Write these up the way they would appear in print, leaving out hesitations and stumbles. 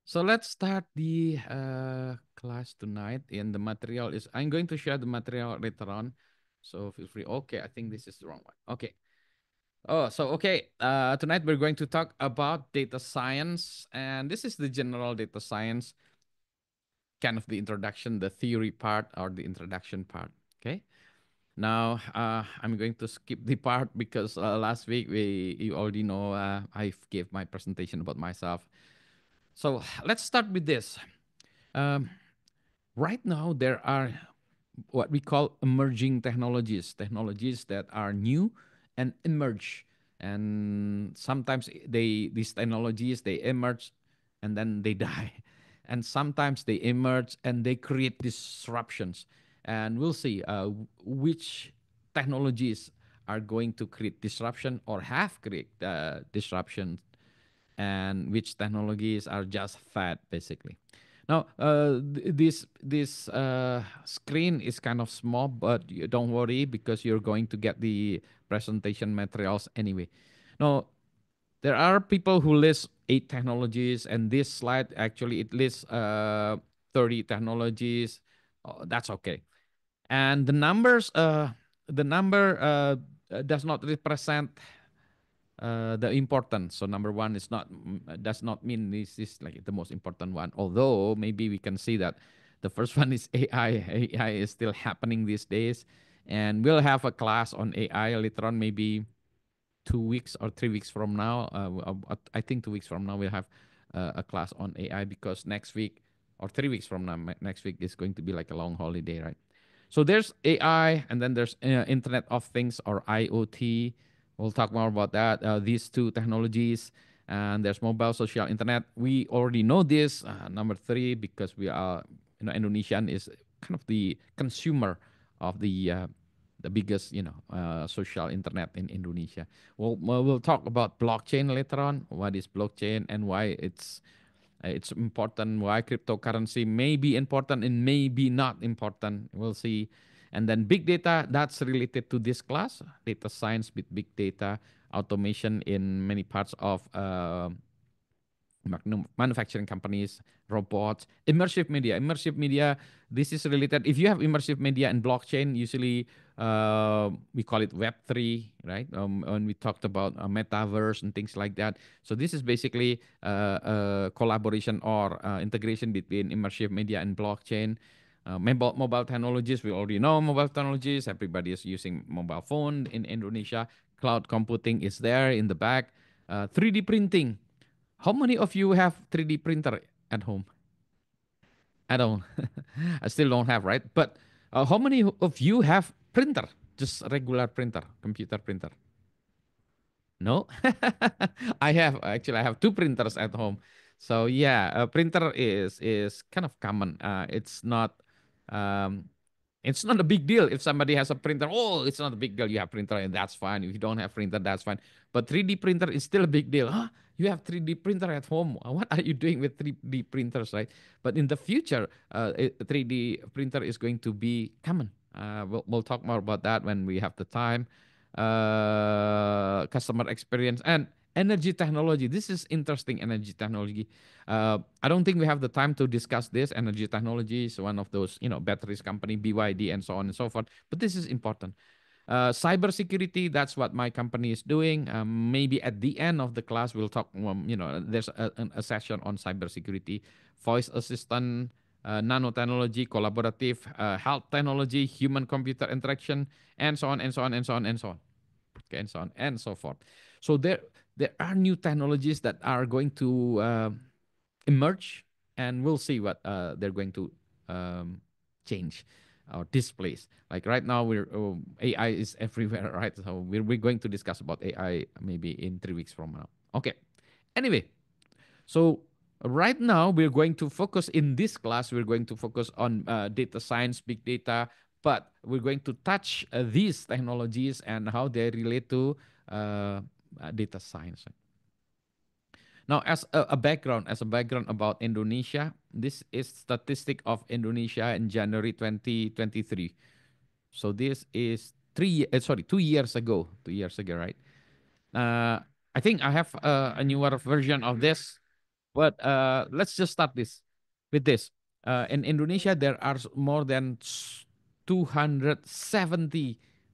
So let's start the class tonight. And the material is, I'm going to share the material later on. So feel free. Okay, I think this is the wrong one. Okay. Oh, so okay. Tonight we're going to talk about data science. And this is the general data science, kind of the introduction, the theory part or the introduction part. Okay. Now, I'm going to skip the part because last week you already know, I gave my presentation about myself. So let's start with this. Um, right now, there are what we call emerging technologies that are new and emerge. And sometimes these technologies they emerge and then they die. And sometimes they emerge and they create disruptions. And we'll see which technologies are going to create disruption or have created disruption, and which technologies are just fad basically. Now, this screen is kind of small, but you don't worry because you're going to get the presentation materials anyway. Now, there are people who list 8 technologies, and this slide actually it lists 30 technologies. Oh, that's okay. And the number does not represent the important. So number one is not does not mean this is like the most important one. Although maybe we can see that the first one is AI. AI is still happening these days, and we'll have a class on AI later on, maybe 2 weeks or 3 weeks from now. I think 2 weeks from now we'll have a class on AI because next week or 3 weeks from now, next week is going to be like a long holiday, right? So there's AI, and then there's Internet of Things or IoT. We'll talk more about that. These two technologies, and there's mobile social internet. We already know this number three because we are, Indonesian is kind of the consumer of the biggest, social internet in Indonesia. We'll talk about blockchain later on. What is blockchain and why it's important, why cryptocurrency may be important and may be not important. We'll see. And then big data, that's related to this class, data science with big data, automation in many parts of manufacturing companies, robots, immersive media. Immersive media, this is related. If you have immersive media and blockchain, usually we call it Web3, right? When we talked about metaverse and things like that. So this is basically collaboration or integration between immersive media and blockchain. Mobile technologies, we already know mobile technologies. Everybody is using mobile phone in Indonesia. Cloud computing is there in the back. 3D printing, how many of you have 3D printer at home? I don't. I still don't have, right? But how many of you have printer? Just regular printer, computer printer? No, I have two printers at home. So yeah, a printer is kind of common. Um, it's not a big deal if somebody has a printer. Oh, it's not a big deal. You have printer and that's fine. If you don't have printer, that's fine. But 3D printer is still a big deal. Huh? You have 3D printer at home. What are you doing with 3D printers, right? But in the future, 3D printer is going to be common. We'll talk more about that when we have the time. Customer experience and energy technology. This is interesting. Energy technology. I don't think we have the time to discuss this. Energy technology is one of those, batteries company, BYD, and so on and so forth. But this is important. Cybersecurity, that's what my company is doing. Maybe at the end of the class, we'll talk, there's a session on cybersecurity, voice assistant, nanotechnology, collaborative health technology, human computer interaction, and so on, and so on, and so on, and so on. Okay, and so on, and so forth. So there are new technologies that are going to emerge, and we'll see what they're going to um, change or displace. Like right now, AI is everywhere, right? So we're going to discuss about AI maybe in 3 weeks from now. Okay. Anyway, so right now we're going to focus in this class. We're going to focus on data science, big data, but we're going to touch these technologies and how they relate to data science. Now, as a background about Indonesia, this is statistic of Indonesia in January 2023. So this is 2 years ago. 2 years ago, right? I think I have a newer version of this. But let's just start this with this. In Indonesia, there are more than 270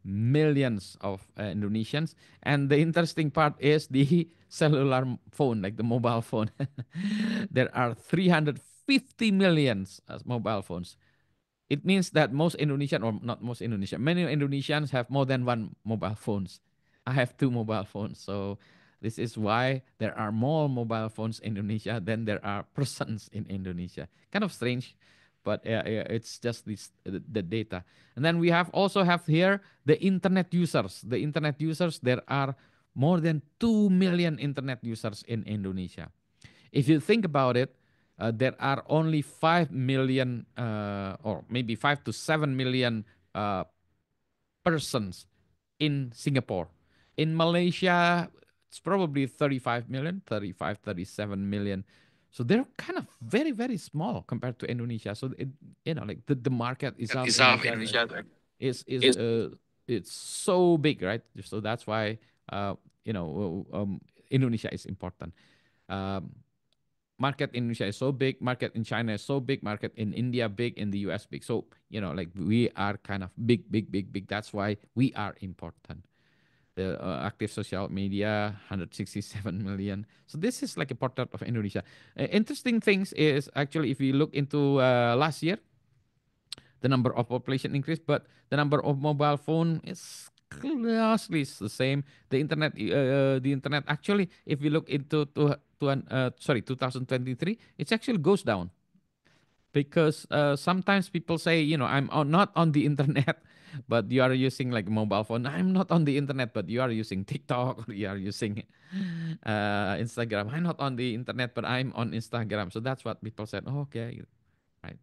millions of Indonesians. And the interesting part is the cellular phone, like the mobile phone. There are 350 millions mobile phones. It means that most Indonesian, or not most Indonesian, many Indonesians have more than one mobile phones. I have two mobile phones. So this is why there are more mobile phones in Indonesia than there are persons in Indonesia. Kind of strange, but it's just this the data. And then we have also have here the internet users. The internet users, there are more than 2 million internet users in Indonesia. If you think about it, there are only 5 million or maybe 5 to 7 million uh, persons in Singapore. In Malaysia, it's probably 35 million, 35, 37 million. So they're kind of very, very small compared to Indonesia. So like the market itself, Indonesia is it's so big, right? So that's why Indonesia is important. Um, Market in Indonesia is so big, market in China is so big, market in India big, in the US big. So, like we are kind of big, big, big, big. That's why we are important. The active social media, 167 million. So this is like a portrait of Indonesia. Interesting things is actually if you look into last year, the number of population increased, but the number of mobile phone is closely the same. The internet actually, if you look into 2023, it actually goes down because sometimes people say, not on the internet, but you are using like mobile phone. I'm not on the internet, but you are using TikTok or you are using Instagram. I'm not on the internet, but I'm on Instagram. So that's what people said. Oh, okay, right.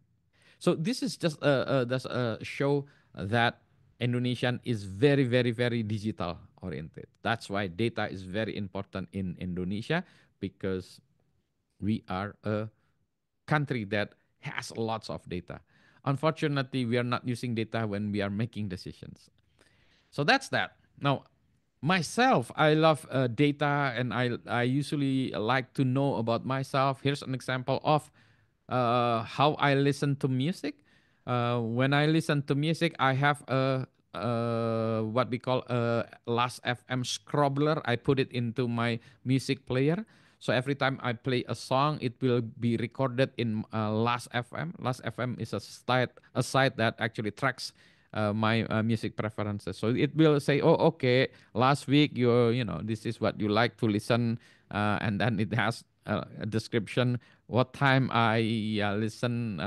So this is just does show that Indonesian is very, very, very digital oriented. That's why data is very important in Indonesia because we are a country that has lots of data. Unfortunately, we are not using data when we are making decisions. So that's that. Now, myself, I love data, and I usually like to know about myself. Here's an example of how I listen to music. When I listen to music, I have a what we call a Last FM scrobbler. I put it into my music player. So every time I play a song, it will be recorded in Last FM. Last FM is a site that actually tracks my music preferences. So it will say, "Oh, okay, last week this is what you like to listen," and then it has a description what time I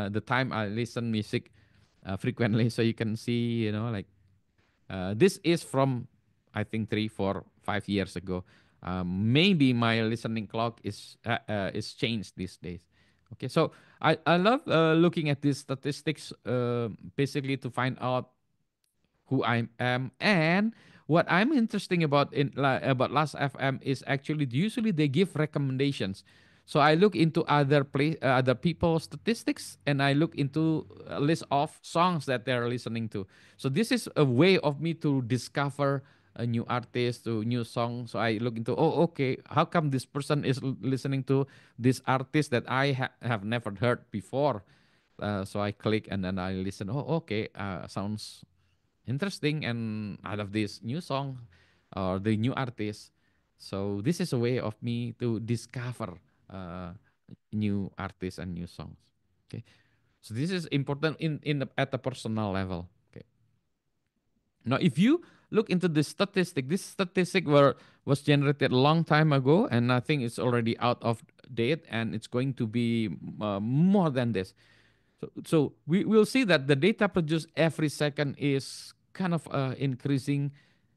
the time I listen music frequently. So you can see, like this is from I think 3, 4, 5 years ago. Maybe my listening clock is changed these days. Okay, so I love looking at these statistics basically to find out who I am. And what I'm interesting about Last FM is actually usually they give recommendations. So I look into other people's statistics, and I look into a list of songs that they're listening to. So this is a way of me to discover a new artist, to new song. So I look into, oh, okay, how come this person is listening to this artist that I have never heard before? So I click and then I listen. Oh, okay, sounds interesting, and I love this new song or the new artist. So this is a way of me to discover uh, new artists and new songs. Okay, so this is important at the personal level. Okay, now if you look into this statistic was generated a long time ago, and I think it's already out of date, and it's going to be more than this. So we will see that the data produced every second is kind of increasing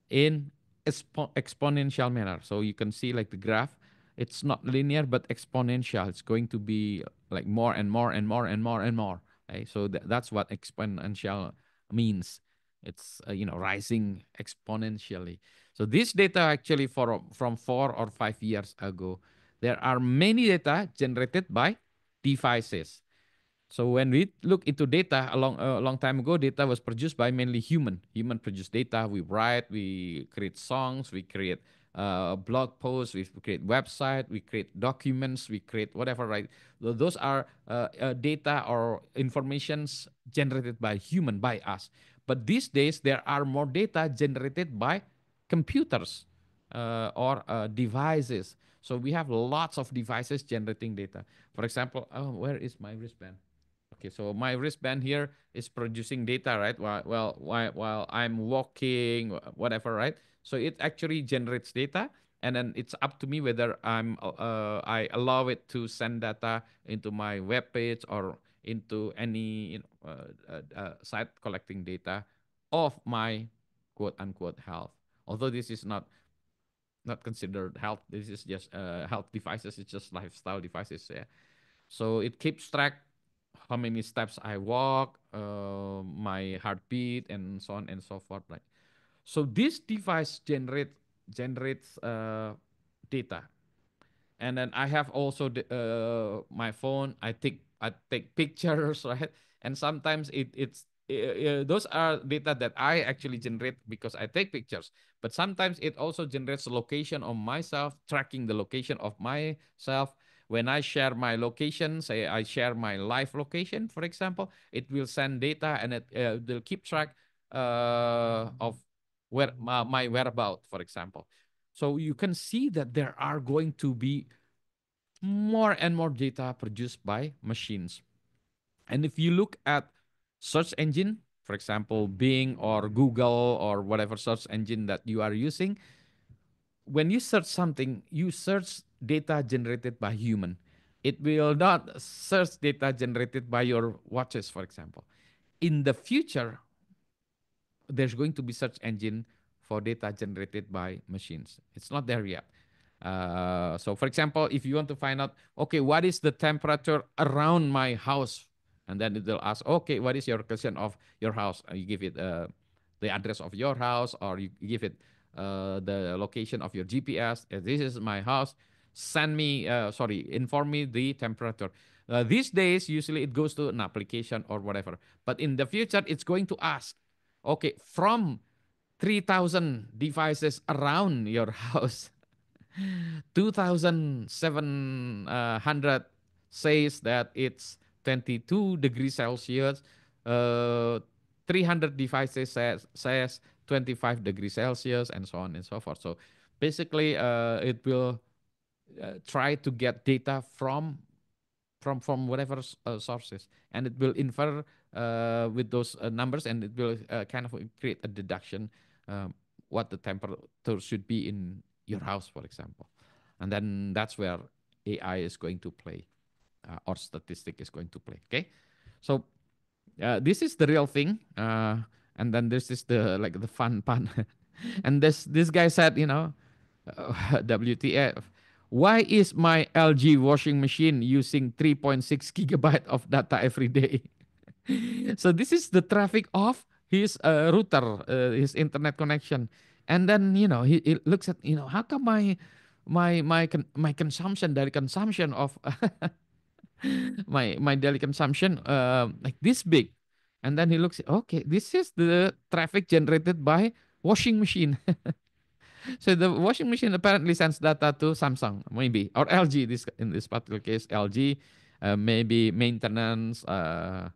in exponential manner. So you can see like the graph, it's not linear but exponential. It's going to be like more and more and more and more and more. Okay? So that's what exponential means. It's rising exponentially. So this data actually from 4 or 5 years ago, there are many data generated by devices. So when we look into data a long time ago, data was produced by mainly human produced data. We write, we create songs, we create blog posts, we create website, we create documents, we create whatever, right? Those are data or informations generated by human, by us. But these days, there are more data generated by computers or devices. So we have lots of devices generating data. For example, oh, where is my wristband? Okay, so my wristband here is producing data, right? While I'm walking, whatever, right? So it actually generates data, and then it's up to me whether I allow it to send data into my web page or into any site collecting data of my quote unquote health. Although this is not considered health, this is just health devices. It's just lifestyle devices. Yeah. So it keeps track how many steps I walk, my heartbeat, and so on and so forth. Right. So this device generates data, and then I have also my phone. I take pictures, right? And sometimes those are data that I actually generate because I take pictures. But sometimes it also generates location of myself, tracking the location of myself. When I share my location, say I share my live location, for example, it will send data and it will keep track of where my whereabout, for example. So you can see that there are going to be more and more data produced by machines. And if you look at search engine, for example, Bing or Google or whatever search engine that you are using, when you search something, you search data generated by human. It will not search data generated by your watches, for example. In the future, there's going to be search engine for data generated by machines. It's not there yet. So, for example, if you want to find out, okay, what is the temperature around my house, and then it will ask, okay, what is your location of your house? You give it the address of your house, or you give it the location of your GPS. This is my house. Send me, inform me the temperature. These days, usually it goes to an application or whatever. But in the future, it's going to ask, okay, from 3,000 devices around your house, 2,700 says that it's 22 degrees Celsius. Uh, 300 devices says 25 degrees Celsius, and so on and so forth. So basically, it will try to get data from whatever sources, and it will infer with those numbers, and it will kind of create a deduction what the temperature should be in your house, for example. And then that's where AI is going to play, or statistic is going to play. Okay, so this is the real thing, and then this is the like the fun part. And this guy said, WTF. Why is my LG washing machine using 3.6 gigabyte of data every day? So this is the traffic of his router, his internet connection. And then, he looks at, how come my consumption, daily consumption of my daily consumption like this big. And then he looks, okay, this is the traffic generated by washing machine. So the washing machine apparently sends data to Samsung, maybe, or LG. This in this particular case, LG, maybe maintenance. So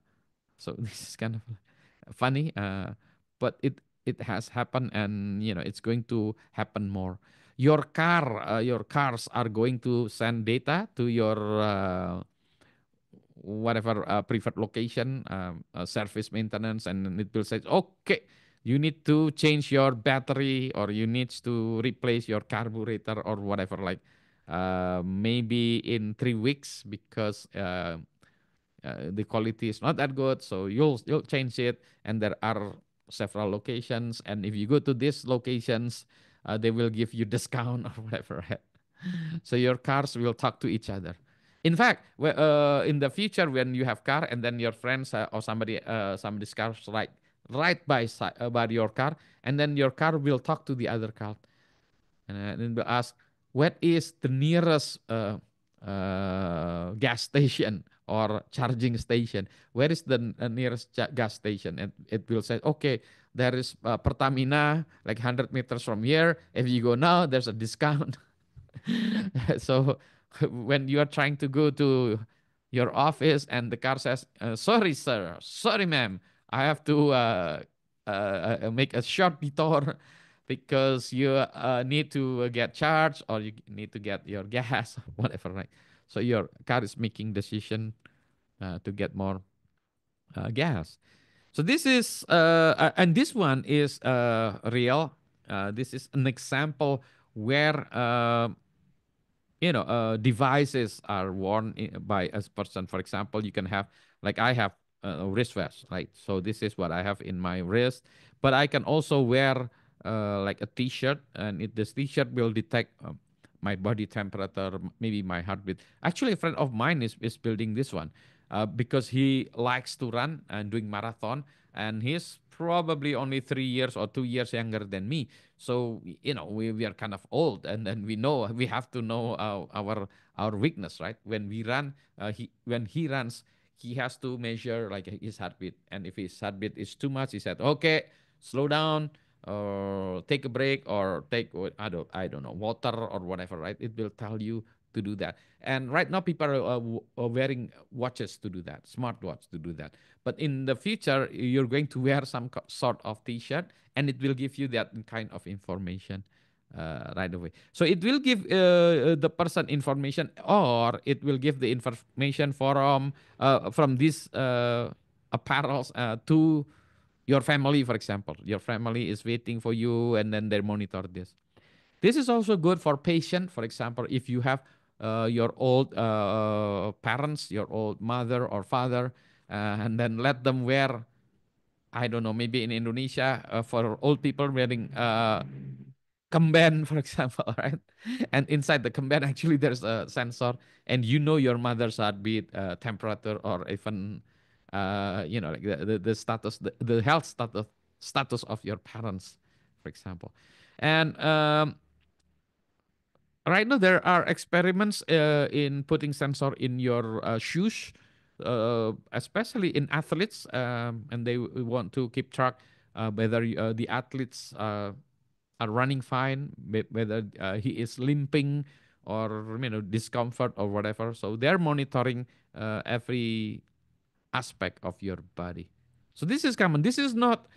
this is kind of funny, but it has happened, and it's going to happen more. Your cars are going to send data to your whatever preferred location, service maintenance, and it will say, okay, you need to change your battery, or you need to replace your carburetor or whatever, like maybe in 3 weeks, because the quality is not that good, so you'll change it. And there are several locations, and if you go to these locations, they will give you discount or whatever. So your cars will talk to each other. In fact, in the future, when you have car, and then your friends or somebody's car right by your car, and then your car will talk to the other car, and then will ask, what is the nearest gas station or charging station. Where is the nearest gas station? And it will say, okay, there is Pertamina like 100 meters from here. If you go now, there's a discount. So when you are trying to go to your office and the car says, sorry, sir, sorry, ma'am, I have to make a short detour because you need to get charged or you need to get your gas, whatever, right? So your car is making decision to get more gas. So this is, and this one is real. This is an example where devices are worn by a person. For example, you can have, like I have a wristwatch, right? So this is what I have in my wrist, but I can also wear like a t-shirt, and this t-shirt will detect my body temperature, maybe my heartbeat. Actually, a friend of mine is building this one because he likes to run and doing marathon, and he's probably only 3 years or 2 years younger than me. So we are kind of old, and then we know we have to know our weakness, right? When we run, when he runs, he has to measure like his heartbeat, and if his heartbeat is too much, he said, "Okay, slow down, or take a break, or take I don't know, water or whatever." Right? It will tell you to do that. And right now, people are wearing watches to do that, smartwatch to do that. But in the future, you're going to wear some sort of T-shirt, and it will give you that kind of information right away. So it will give the person information, or it will give the information from these apparels to your family, for example. Your family is waiting for you, and then they monitor this. This is also good for patient. For example, if you have your old parents, your old mother or father, and then let them wear, I don't know, maybe in Indonesia, for old people wearing kemben, for example, right? And inside the kemben, actually, there's a sensor, and your mother's heartbeat, temperature, or even, like the status, the health status of your parents, for example. And right now, there are experiments in putting sensor in your shoes, especially in athletes, and they want to keep track whether the athletes are running fine, whether he is limping or discomfort or whatever. So they're monitoring every aspect of your body. So this is common. This is not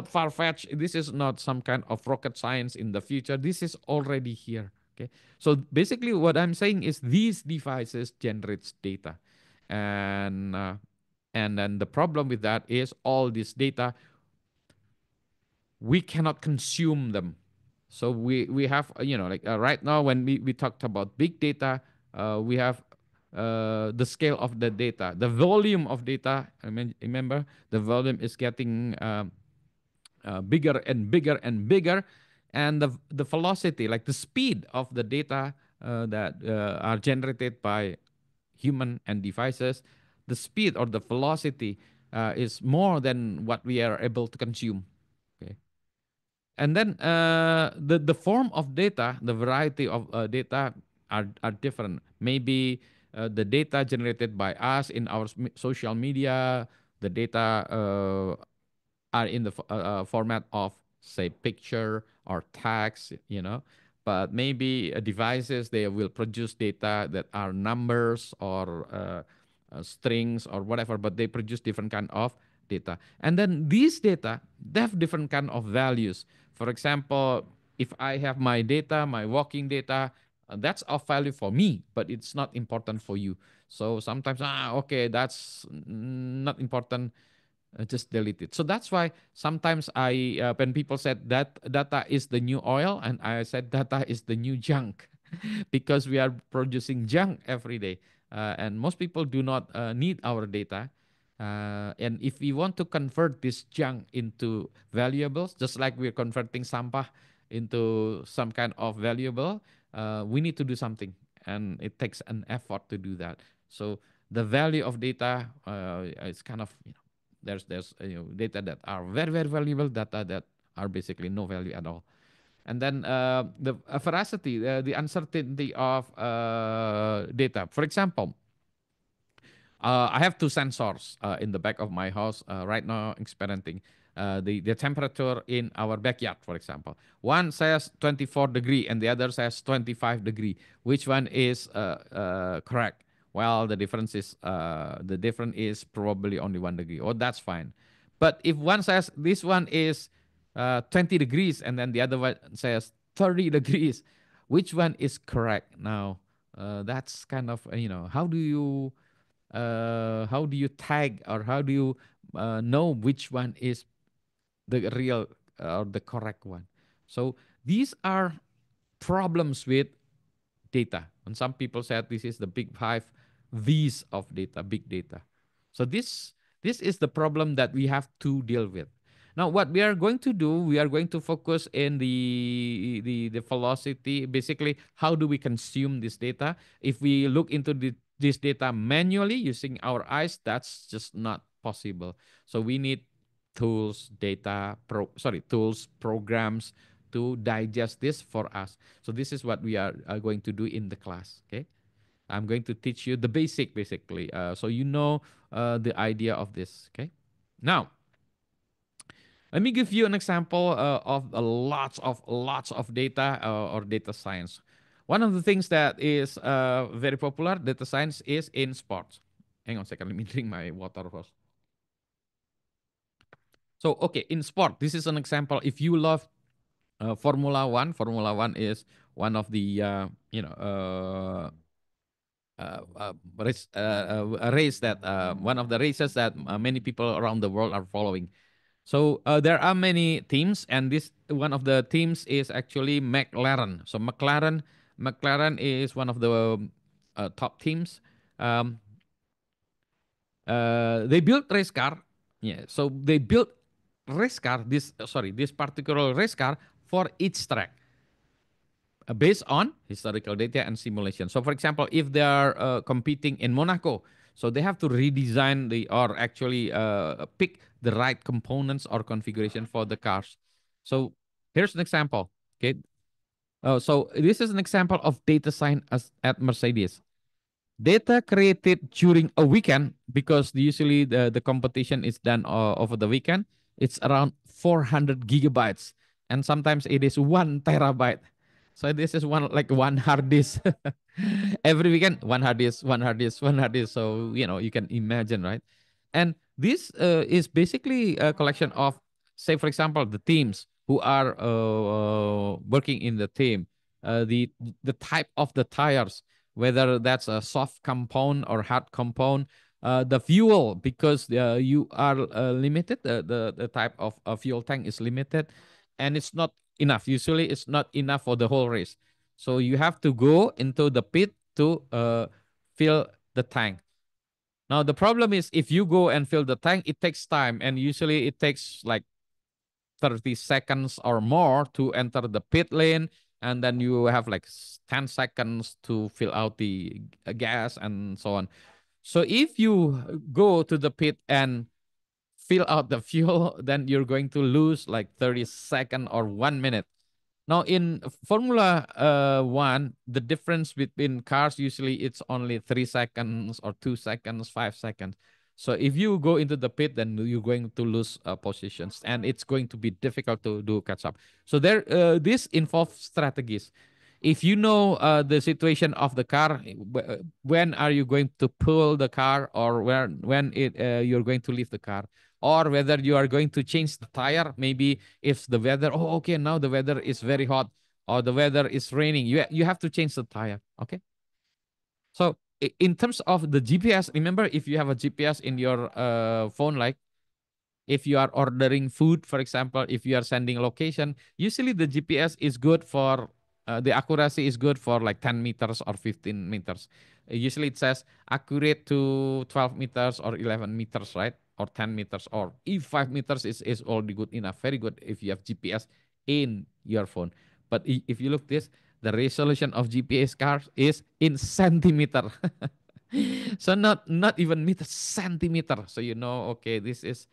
far fetched. This is not some kind of rocket science in the future. This is already here. Okay. So basically, what I'm saying is these devices generates data, and and then the problem with that is all this data we cannot consume them. So we have like right now when we talked about big data, we have the scale of the data, the volume of data. I mean, remember the volume is getting bigger and bigger and bigger, and the velocity, like the speed of the data that are generated by human and devices, the speed or the velocity is more than what we are able to consume. Okay. And then the form of data, the variety of data are different. Maybe the data generated by us in our social media, the data are in the format of, say, picture or text, but maybe devices, they will produce data that are numbers or strings or whatever, but they produce different kind of data. And then these data, they have different kind of values. For example, if I have my data, my walking data, that's of value for me, but it's not important for you. So sometimes, okay, that's not important, just delete it. So that's why sometimes when people said that data is the new oil, and I said data is the new junk, because we are producing junk every day, and most people do not need our data. And if we want to convert this junk into valuables, just like we're converting sampah into some kind of valuable, we need to do something, and it takes an effort to do that. So the value of data is kind of, there's data that are very very valuable, data that are basically no value at all. And then the veracity, the uncertainty of data. For example, I have two sensors in the back of my house right now, experimenting the temperature in our backyard, for example. One says 24 degree and the other says 25 degree. Which one is correct? Well, the difference is probably only 1 degree. Oh, that's fine. But if one says this one is 20 degrees and then the other one says 30 degrees, which one is correct? Now, that's kind of, how do you tag, or how do you know which one is the real or the correct one? So these are problems with data. And some people said this is the big five V's of data, big data. So this is the problem that we have to deal with. Now, what we are going to do, we are going to focus in the velocity. Basically, how do we consume this data? If we look into this data manually using our eyes, that's just not possible. So we need tools, programs to digest this for us. So this is what we are going to do in the class. Okay, I'm going to teach you the basic, basically, so you know the idea of this. Okay, now let me give you an example of lots of data or data science. One of the things that is very popular data science is in sports. Hang on a second, let me drink my water first. So okay, in sport, this is an example. If you love Formula One. Formula One is one of the a race that one of the races that many people around the world are following. So there are many teams, and this one of the teams is actually McLaren. So McLaren is one of the top teams. Um, they built race car. Yeah, so they built race car. This particular race car for each track based on historical data and simulation. So, for example, if they are competing in Monaco, so they have to redesign or actually pick the right components or configuration for the cars. So, here's an example. Okay. So, this is an example of data science at Mercedes. Data created during a weekend, because usually the competition is done over the weekend. It's around 400 gigabytes, and sometimes it is 1 terabyte. So this is one hard disk. Every weekend, one hard disk, one hard disk, one hard disk. So you can imagine, right? And this is basically a collection of, say, for example, the teams who are working in the team, the type of the tires, whether that's a soft compound or hard compound, the fuel, because you are limited, the type of fuel tank is limited, and it's not enough. Usually, it's not enough for the whole race. So you have to go into the pit to fill the tank. Now, the problem is if you go and fill the tank, it takes time, and usually it takes like 30 seconds or more to enter the pit lane, and then you have like 10 seconds to fill out the gas and so on. So if you go to the pit and fill out the fuel, then you're going to lose like 30 seconds or 1 minute. Now in Formula One, the difference between cars usually it's only 3 seconds or 2 seconds, 5 seconds. So if you go into the pit, then you're going to lose positions, and it's going to be difficult to do catch up. So this involves strategies. If you know the situation of the car, when are you going to pull the car, or when you're going to leave the car, or whether you are going to change the tire. Maybe if the weather, oh, okay, now the weather is very hot, or the weather is raining, you have to change the tire. Okay. So in terms of the GPS, remember, if you have a GPS in your phone, like if you are ordering food, for example, if you are sending location, usually the GPS is good for the accuracy is good for like 10 meters or 15 meters. Usually it says accurate to 12 meters or 11 meters, right? Or 10 meters, or if 5 meters is already good enough. Very good if you have GPS in your phone. But if you look this, the resolution of GPS cars is in centimeter. So not even meter, centimeter. So okay, this is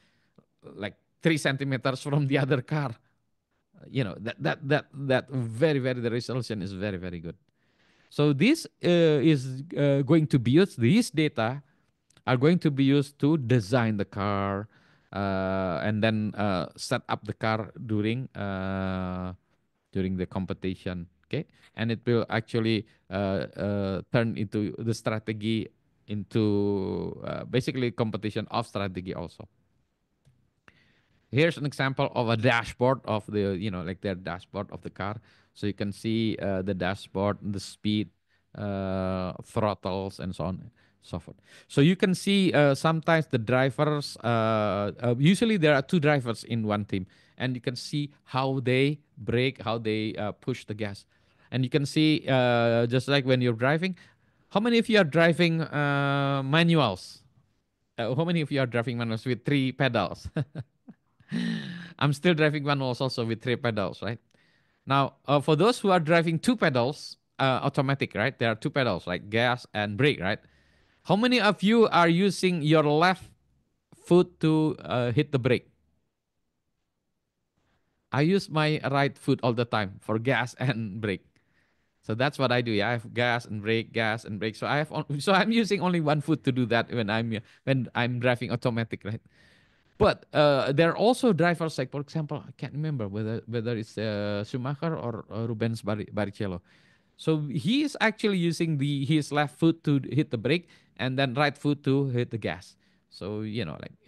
like 3 centimeters from the other car. That very, very, the resolution is very, very good. So this is going to be used, this data are going to be used to design the car, and then set up the car during the competition. Okay, and it will actually turn into the strategy into basically competition of strategy also. Here's an example of a dashboard of the, like their dashboard of the car. So you can see the dashboard, the speed, throttles, and so on and so forth. So you can see sometimes the drivers, usually there are two drivers in one team, and you can see how they brake, how they push the gas. And you can see, just like when you're driving, how many of you are driving manuals? How many of you are driving manuals with three pedals? I'm still driving manuals also with three pedals, right? Now, for those who are driving two pedals, automatic, right? There are two pedals, like gas and brake, right? How many of you are using your left foot to hit the brake? I use my right foot all the time for gas and brake. So that's what I do. Yeah, I have gas and brake, gas and brake. So so I'm using only one foot to do that when I'm driving automatic, right? But there are also drivers, like for example, I can't remember whether it's Schumacher or Rubens Barrichello. So he is actually using the his left foot to hit the brake and then right foot to hit the gas. So like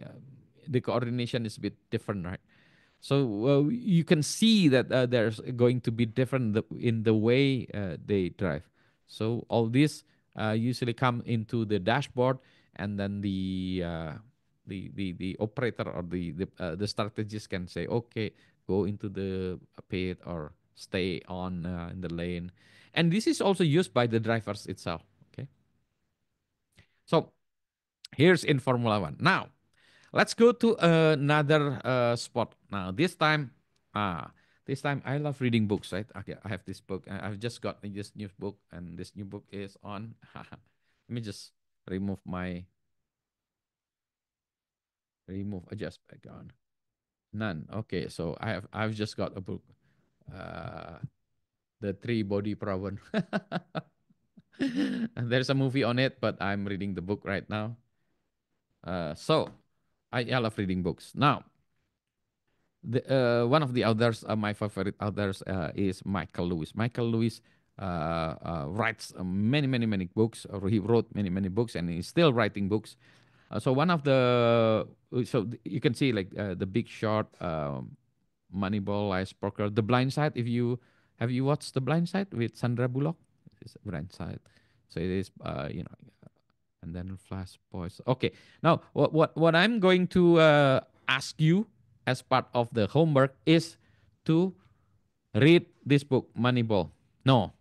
the coordination is a bit different, right? So you can see that there's going to be different in the way they drive. So all this usually come into the dashboard, and then the operator or the strategist can say, okay, go into the pit or stay on in the lane, and this is also used by the drivers itself. Okay, so here's in Formula One now. Let's go to another spot now. This time I love reading books, right? Okay, I have this book. I've just got this new book, and this new book is on. Let me just remove my remove adjust back on. None. Okay, so I've just got a book. Uh, the Three Body Problem. And there's a movie on it, but I'm reading the book right now. So I love reading books. Now, one of the authors, my favorite authors, is Michael Lewis. Michael Lewis writes many, many, many books. Or he wrote many, many books, and he's still writing books. So one of the you can see, like the Big Short, Moneyball, Ice Poker, The Blind Side. If you have you watched The Blind Side with Sandra Bullock? It's Blind Side. So it is, and then Flash Boys. Okay, now what I'm going to ask you as part of the homework is to read this book, Moneyball. No,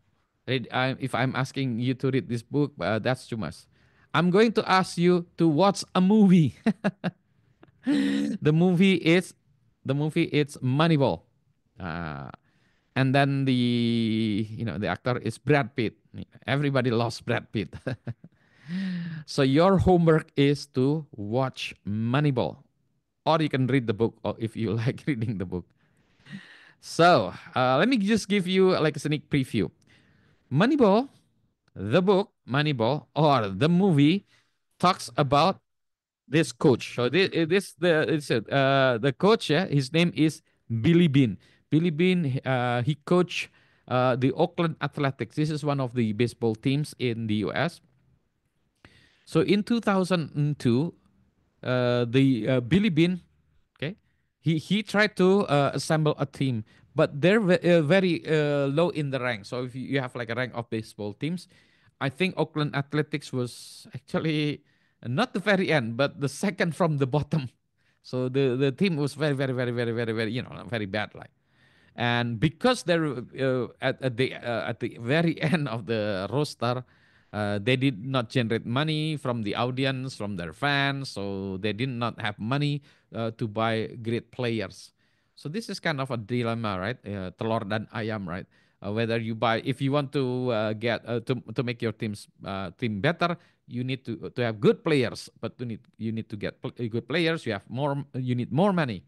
if I'm asking you to read this book, that's too much. I'm going to ask you to watch a movie. the movie is the movie is Moneyball. Uh, and then the actor is Brad Pitt. Everybody loves Brad Pitt. So your homework is to watch Moneyball, or you can read the book, or if you like reading the book. So let me just give you like a sneak preview. Moneyball, the book Moneyball, or the movie, talks about this coach. So the coach. Yeah, his name is Billy Bean. Billy Bean. He coached the Oakland Athletics. This is one of the baseball teams in the U.S. So in 2002, the Billy Bean, okay, he tried to assemble a team, but they're very low in the rank. So if you have like a rank of baseball teams, I think Oakland Athletics was actually not the very end, but the second from the bottom. So the team was very, very, very, very, very, very, very bad, like. And because they're at the very end of the roster, they did not generate money from the audience, from their fans, so they did not have money to buy great players. So this is kind of a dilemma, right? Telur dan ayam, right? Whether you buy, if you want to get to make your team better, you need to have good players, but you need to get good players. You need more money.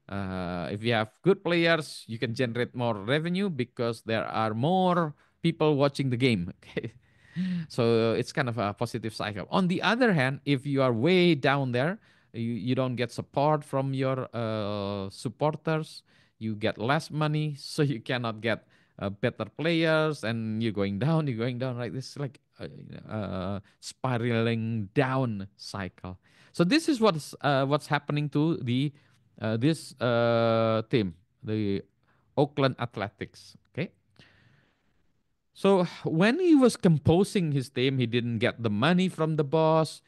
If you have good players, you can generate more revenue because there are more people watching the game. Okay. So it's kind of a positive cycle. On the other hand, if you are way down there, you don't get support from your supporters, you get less money, so you cannot get better players, and you're going down, right? This is like spiraling down cycle. So this is what's happening to the this team, the Oakland Athletics. Okay. So when he was composing his team, he didn't get the money from the boss,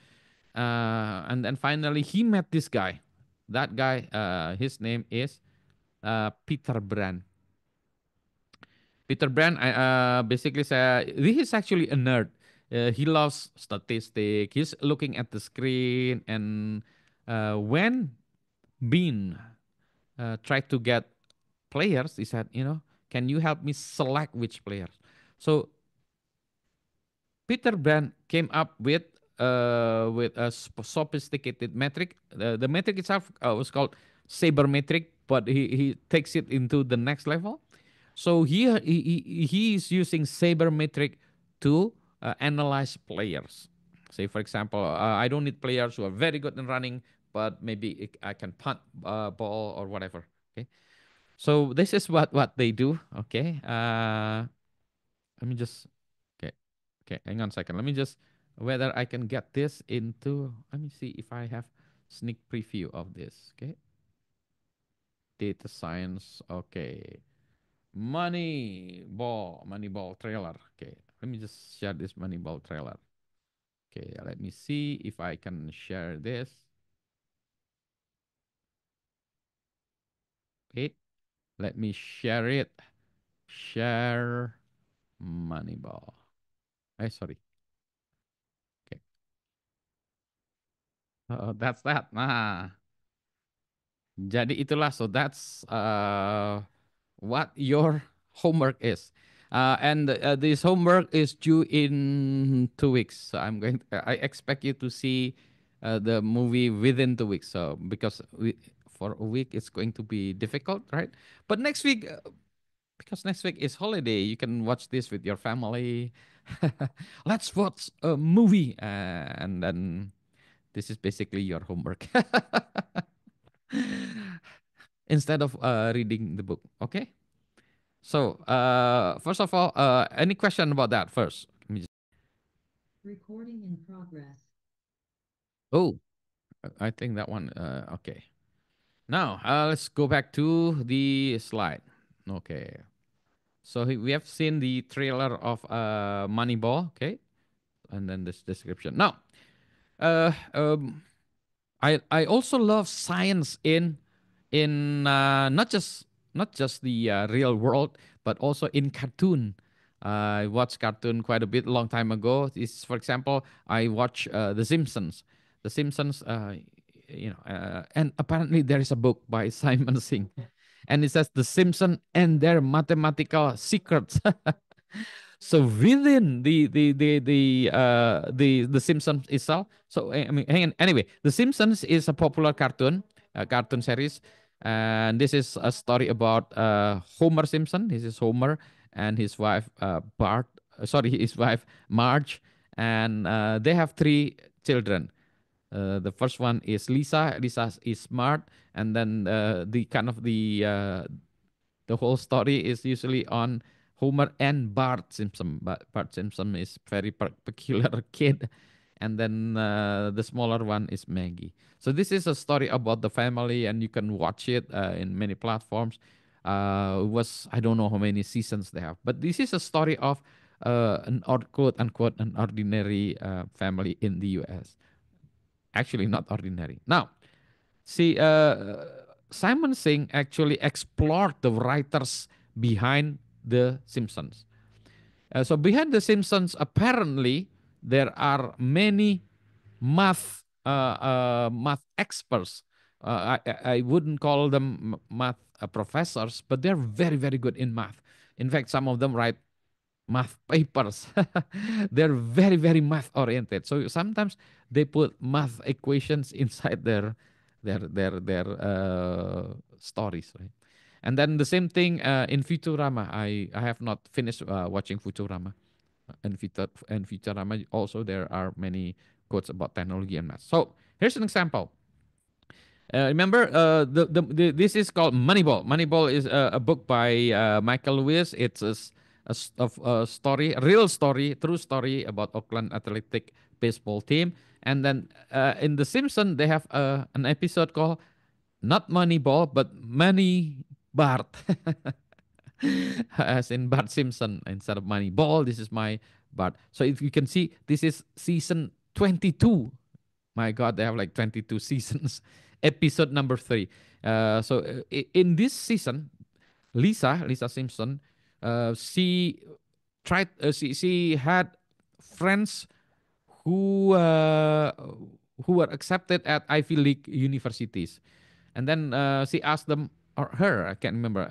and then finally he met this guy. That guy, his name is Peter Brand. Peter Brand, basically, he is actually a nerd. He loves statistics. He's looking at the screen, and when Bean tried to get players, he said, can you help me select which players? So Peter Brand came up with a sophisticated metric. The metric itself was called sabermetric, but he takes it into the next level. So here he is using sabermetric to analyze players. Say, for example, I don't need players who are very good in running, but maybe I can punt ball or whatever. Okay, so this is what they do. Okay, let me just okay. Okay, hang on a second. Let me just whether I can get this into. Let me see if I have sneak preview of this. Okay, data science. Okay, Moneyball trailer. Okay, let me just share this Moneyball trailer. Okay, let me see if I can share this. Wait, let me share it. Share Moneyball. Sorry. Okay, that's that. Nah. Jadi itulah, so that's what your homework is. And this homework is due in 2 weeks. So I expect you to see the movie within 2 weeks. So because for a week it's going to be difficult, right? But next week, because next week is holiday, you can watch this with your family. Let's watch a movie, and then this is basically your homework. Instead of reading the book. Okay. So first of all, any question about that first? Let me just. Recording in progress. Oh, I think that one. Okay. Now let's go back to the slide. Okay. So we have seen the trailer of Moneyball. Okay, and then this description. Now, uh, um, I also love science in not just the real world, but also in cartoon. I watched cartoon quite a bit long time ago. Is, for example, I watch The Simpsons. The Simpsons, and apparently there is a book by Simon Singh, and it says The Simpsons and their mathematical secrets. So within the Simpsons itself. So I mean, hang on. Anyway, the Simpsons is a popular cartoon series, and this is a story about Homer Simpson. This is Homer and his wife Bart. Sorry, his wife Marge, and they have three children. The first one is Lisa. Lisa is smart, and then the whole story is usually on Homer and Bart Simpson. But Bart Simpson is very peculiar kid, and then the smaller one is Maggie. So this is a story about the family, and you can watch it in many platforms. It was I don't know how many seasons they have, but this is a story of quote unquote an ordinary family in the U.S. Actually, not ordinary. Now, see, Simon Singh actually explored the writers behind the Simpsons. So behind the Simpsons, apparently there are many math experts. I wouldn't call them math professors, but they're very very good in math. In fact, some of them write math papers. They're very very math oriented. So sometimes they put math equations inside their stories, right? And then the same thing in Futurama. I have not finished watching Futurama. and Futurama also there are many quotes about technology and math. So here's an example. Remember, this is called Moneyball. Moneyball is a book by Michael Lewis. It's a story, a real story, true story about Oakland Athletic baseball team. And then in The Simpsons, they have an episode called not Moneyball, but Money Bart, as in Bart Simpson instead of Moneyball. This is my Bart. So if you can see, this is season 22. My God, they have like 22 seasons. Episode number 3. In this season, Lisa Simpson, she tried. She had friends who uh, who were accepted at Ivy League universities, and then she asked them or her, I can't remember,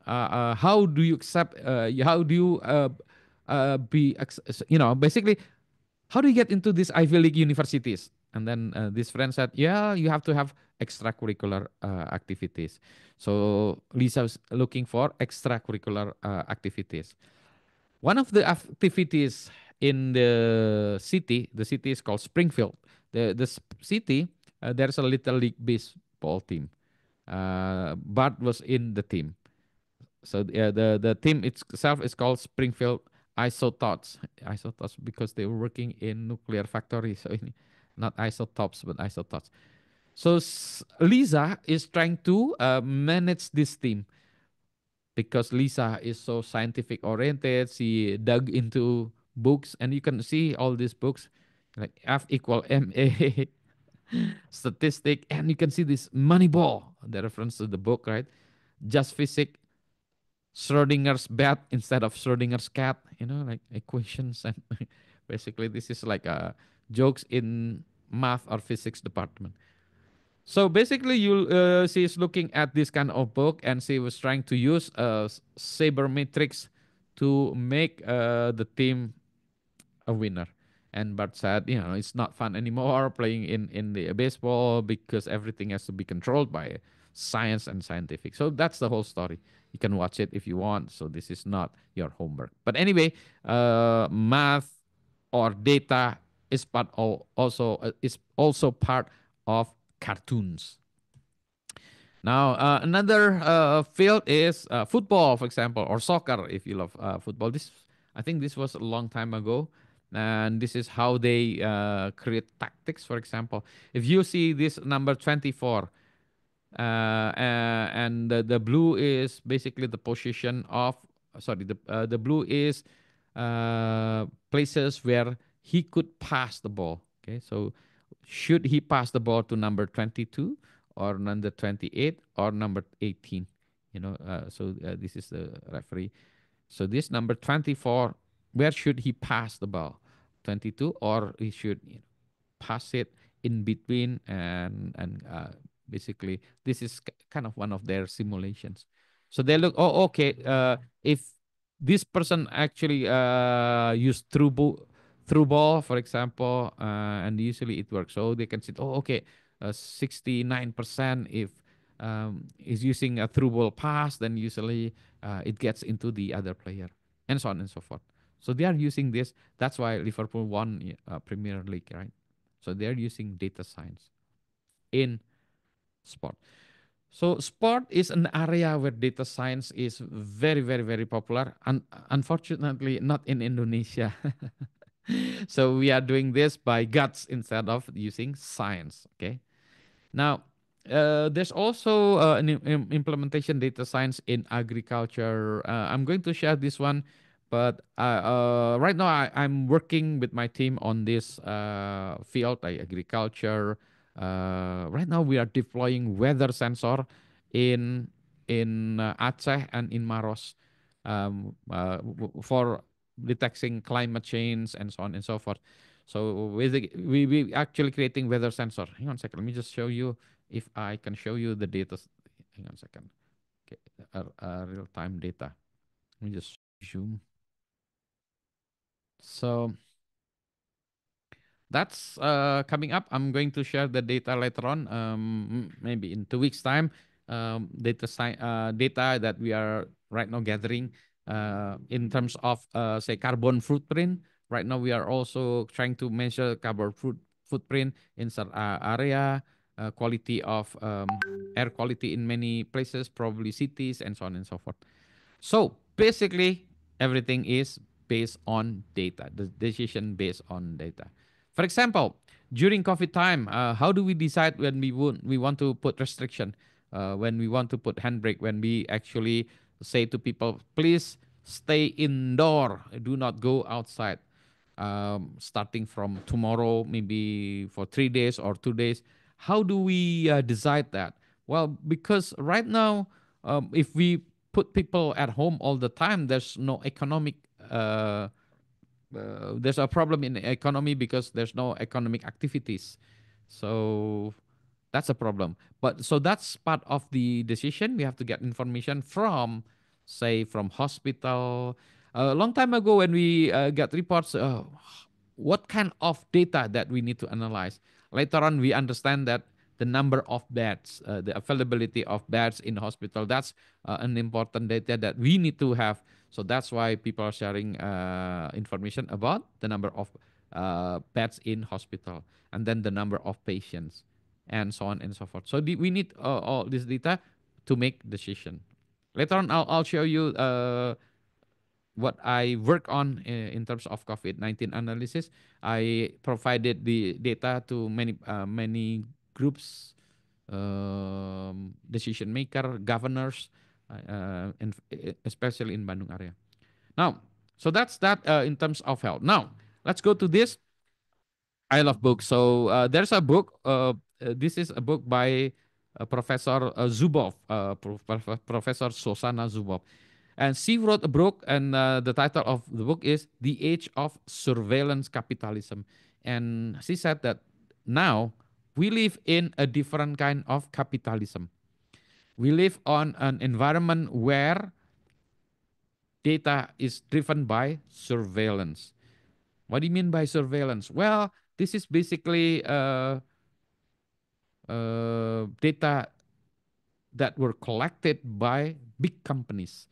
how do you accept? How do you basically how do you get into these Ivy League universities? And then this friend said, yeah, you have to have extracurricular activities. So Lisa was looking for extracurricular activities. One of the activities in the city is called Springfield. The city, there's a little league baseball team. Bart was in the team. So the team itself is called Springfield Isotots. Isotots because they were working in nuclear factory. So not isotopes but isotots. So Lisa is trying to manage this team because Lisa is so scientific oriented. She dug into books, and you can see all these books like F equal ma statistic, and you can see this Moneyball, the reference to the book, right? Just physics, Schrodinger's bat instead of Schrodinger's cat, like equations. And basically this is like jokes in math or physics department. So basically she is looking at this kind of book, and she was trying to use sabermetrics to make the team a winner. And Bart said, it's not fun anymore playing in the baseball because everything has to be controlled by science and scientific. So that's the whole story. You can watch it if you want. So this is not your homework. But anyway, math or data is also part of cartoons. Now, another field is football, for example, or soccer, if you love football. I think this was a long time ago, and this is how they create tactics. For example, if you see this number 24, and the blue is basically the position of, sorry, the blue is places where he could pass the ball. Okay, so should he pass the ball to number 22 or number 28 or number 18? This is the referee. So this number 24, where should he pass the ball? 22, or he should pass it in between, and basically this is kind of one of their simulations. So they look, oh, okay, if this person actually used through ball, for example, and usually it works. So they can say, oh, okay, 69% if is using a through ball pass, then usually it gets into the other player, and so on and so forth. So they are using this. That's why Liverpool won Premier League, right? So they're using data science in sport. So sport is an area where data science is very, very, very popular. And unfortunately, not in Indonesia. So we are doing this by guts instead of using science. Okay. Now, there's also an implementation data science in agriculture. I'm going to share this one, but right now I'm working with my team on this field, like agriculture. Right now we are deploying weather sensor in Aceh and in Maros, for detecting climate change and so on and so forth. So we actually creating weather sensor. Hang on a second. Let me just show you if I can show you the data. Hang on a second. Okay, real time data. Let me just zoom. So that's coming up. I'm going to share the data later on. Maybe in 2 weeks time. Data that we are right now gathering. in terms of say carbon footprint. Right now, we are also trying to measure carbon footprint in certain area, quality of air quality in many places, probably cities, and so on and so forth. So basically, everything is based on data, the decision based on data. For example, during COVID time, how do we decide when we want to put restriction, when we want to put handbrake, when we actually say to people, please stay indoor, do not go outside, starting from tomorrow, maybe for 3 days or 2 days. How do we decide that? Well, because right now, if we put people at home all the time, there's no economic. There's a problem in the economy because there's no economic activities. So that's a problem. But so that's part of the decision. We have to get information from, say, from hospital. A long time ago, when we got reports, what kind of data that we need to analyze. Later on, we understand that the number of beds, the availability of beds in hospital, that's an important data that we need to have. So that's why people are sharing information about the number of beds in hospital, and then the number of patients, and so on and so forth. So we need all this data to make decision. Later on, I'll show you what I work on in terms of COVID-19 analysis. I provided the data to many groups, decision maker, governors, and especially in Bandung area. Now, so that's that in terms of health. Now, let's go to this. I love books. So there's a book. This is a book by Professor Zubov, Professor Sosana Zubov. And she wrote a book, and the title of the book is The Age of Surveillance Capitalism. And she said that now we live in a different kind of capitalism. We live on an environment where data is driven by surveillance. What do you mean by surveillance? Well, this is basically data that were collected by big companies,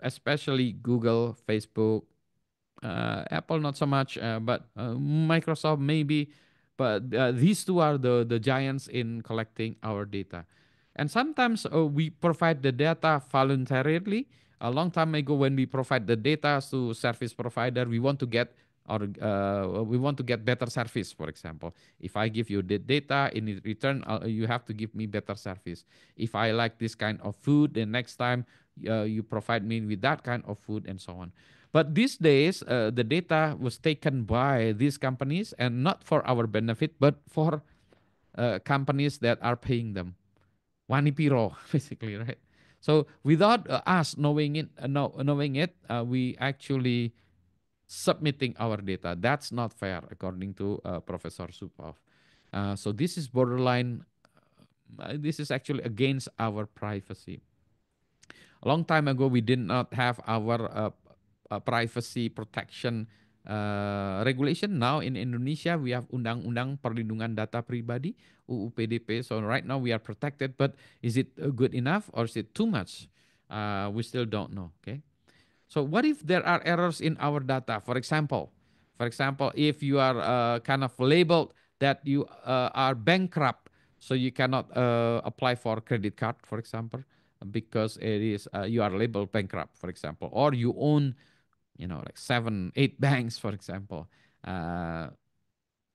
especially Google, Facebook, Apple not so much, but Microsoft maybe. But these two are the giants in collecting our data. And sometimes we provide the data voluntarily. A long time ago, when we provide the data to service provider, we want to get or we want to get better service. For example, if I give you the data in return, you have to give me better service. If I like this kind of food, then next time you provide me with that kind of food, and so on. But these days, the data was taken by these companies, and not for our benefit, but for companies that are paying them. Wanipiro, basically, right? So without us knowing it, we actually submitting our data. That's not fair, according to Professor Supov. So this is borderline. This is actually against our privacy. A long time ago, we did not have our privacy protection regulation. Now in Indonesia, we have Undang-Undang Perlindungan Data Pribadi (UU PDP). So right now we are protected, but is it good enough or is it too much? We still don't know. Okay. So what if there are errors in our data? For example, if you are kind of labeled that you are bankrupt, so you cannot apply for credit card, for example, because it is you are labeled bankrupt, for example, or you own, like 7, 8 banks, for example. Uh,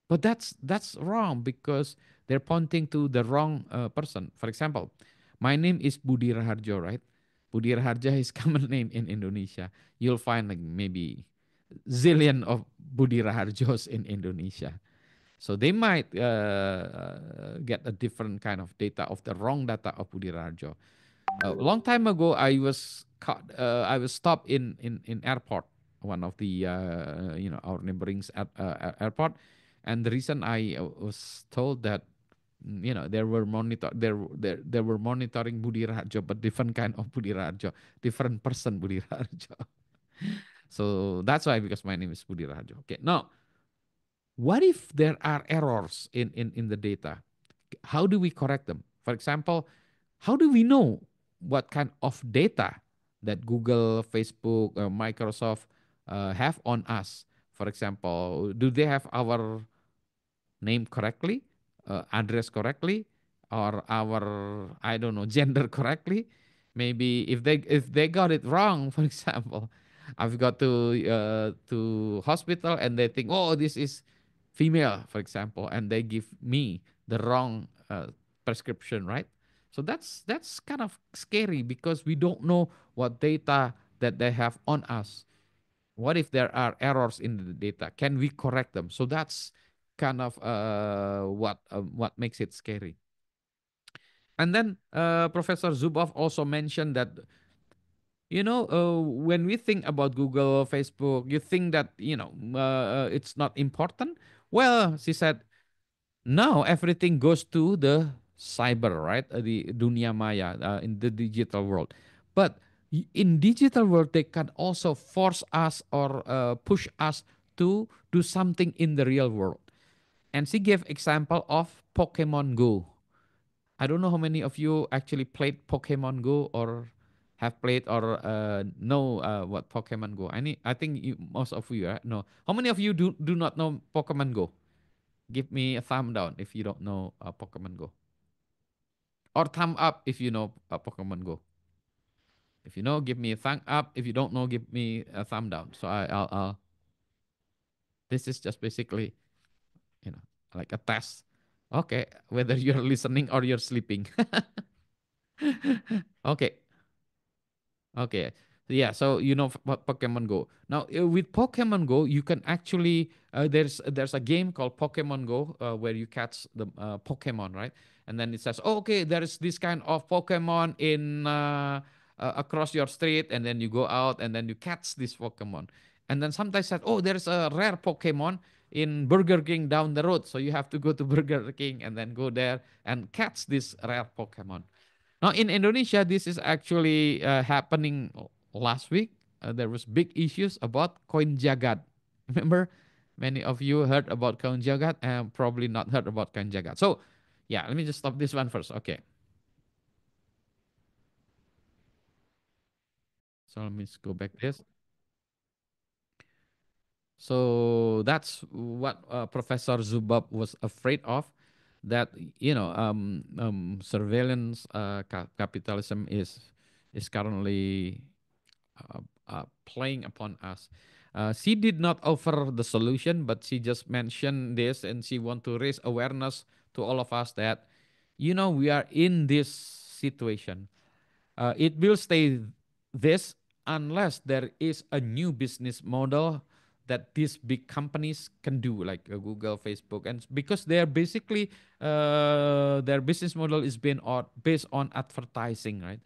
but that's wrong because they're pointing to the wrong person. For example, my name is Budi Raharjo, right? Budi Raharjo is common name in Indonesia. You'll find like maybe zillion of Budi Raharjos in Indonesia. So they might get a different kind of data of the wrong data of Budi Raharjo. A long time ago, I was caught. I was stopped in airport, one of the our neighboring airport, and the reason I was told that there were there were monitoring Budi Raharjo, but different kind of Budi Raharjo, different person Budi Raharjo. So that's why, because my name is Budi Raharjo. Okay, now what if there are errors in the data? How do we correct them? For example, how do we know what kind of data that Google, Facebook, Microsoft have on us. For example, do they have our name correctly, address correctly, or our, I don't know, gender correctly? Maybe if they got it wrong, for example, I've got to hospital and they think, oh, this is female, for example, and they give me the wrong prescription, right? So that's kind of scary because we don't know what data that they have on us. What if there are errors in the data? Can we correct them? So that's kind of what makes it scary. And then Professor Zuboff also mentioned that when we think about Google, Facebook, you think that it's not important. Well, she said now everything goes to the cyber, right? The dunia maya, in the digital world. But in digital world, they can also force us or push us to do something in the real world. And she gave example of Pokemon Go. I don't know how many of you actually played Pokemon Go or have played or know what Pokemon Go. I think most of you know. How many of you do not know Pokemon Go? Give me a thumb down if you don't know Pokemon Go, or thumb up if you know Pokemon Go. If you know, give me a thumb up. If you don't know, give me a thumb down. So I'll this is just basically you know like a test. Okay, whether you're listening or you're sleeping. Okay, okay. Yeah, so Pokemon Go. Now with Pokemon Go, you can actually there's a game called Pokemon Go where you catch the Pokemon, right? And then it says, oh, okay, there is this kind of Pokemon in across your street, and then you go out and then you catch this Pokemon. And then sometimes said, oh, there's a rare Pokemon in Burger King down the road, so you have to go to Burger King and then go there and catch this rare Pokemon. Now in Indonesia, this is actually happening last week. There was big issues about Koin Jagat. Remember, many of you heard about Koin Jagat and probably not heard about Koin Jagat. So, yeah, let me just stop this one first. Okay, so let me just go back this. So that's what Professor Zubab was afraid of, that surveillance capitalism is currently playing upon us. She did not offer the solution, but she just mentioned this, and she want to raise awareness to all of us that, we are in this situation. It will stay this unless there is a new business model that these big companies can do, like Google, Facebook, and because they're basically their business model is based on advertising, right?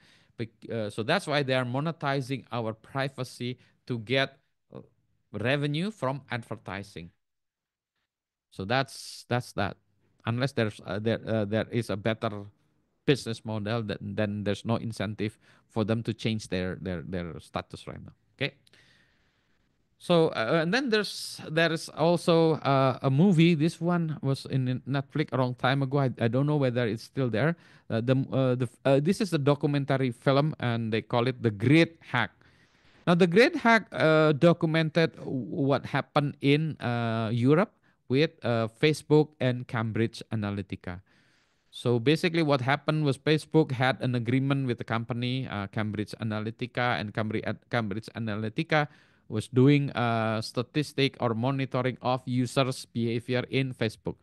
So that's why they are monetizing our privacy to get uh, revenue from advertising. So that's that. Unless there is a better business model, then there's no incentive for them to change their status right now. Okay. So and then there is also a movie. This one was in Netflix a long time ago. I don't know whether it's still there. This is a documentary film, and they call it The Great Hack. Now, The Great Hack documented what happened in Europe with Facebook and Cambridge Analytica. So basically, what happened was Facebook had an agreement with the company Cambridge Analytica, and Cambridge Analytica was doing statistic or monitoring of users' behavior in Facebook.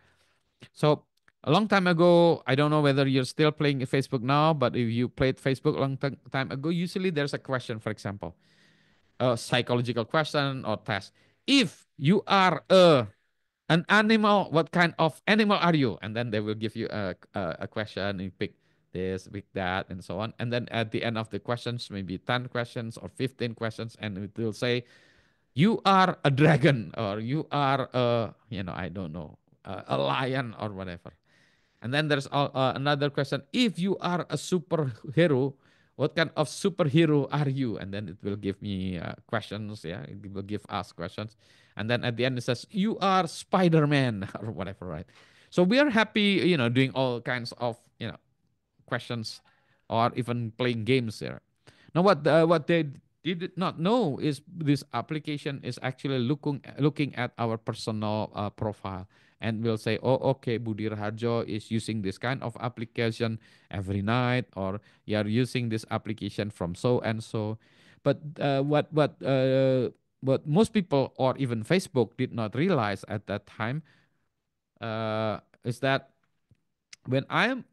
So a long time ago, I don't know whether you're still playing Facebook now, but if you played Facebook a long time ago, usually there's a question, for example, a psychological question or test. If you are an animal, what kind of animal are you? And then they will give you a question, and you pick this, pick that, and so on. And then at the end of the questions, maybe 10 questions or 15 questions, and it will say, you are a dragon, or you are I don't know, a lion or whatever. And then there's another question. If you are a superhero, what kind of superhero are you? And then it will give me questions. Yeah, it will give us questions. And then at the end it says, you are Spider-Man or whatever, right? So we are happy, doing all kinds of, questions or even playing games there. Now, what they did not know is this application is actually looking at our personal profile, and will say, "Oh, okay, Budi Raharjo is using this kind of application every night, or you are using this application from so and so." But what most people or even Facebook did not realize at that time is that when I'm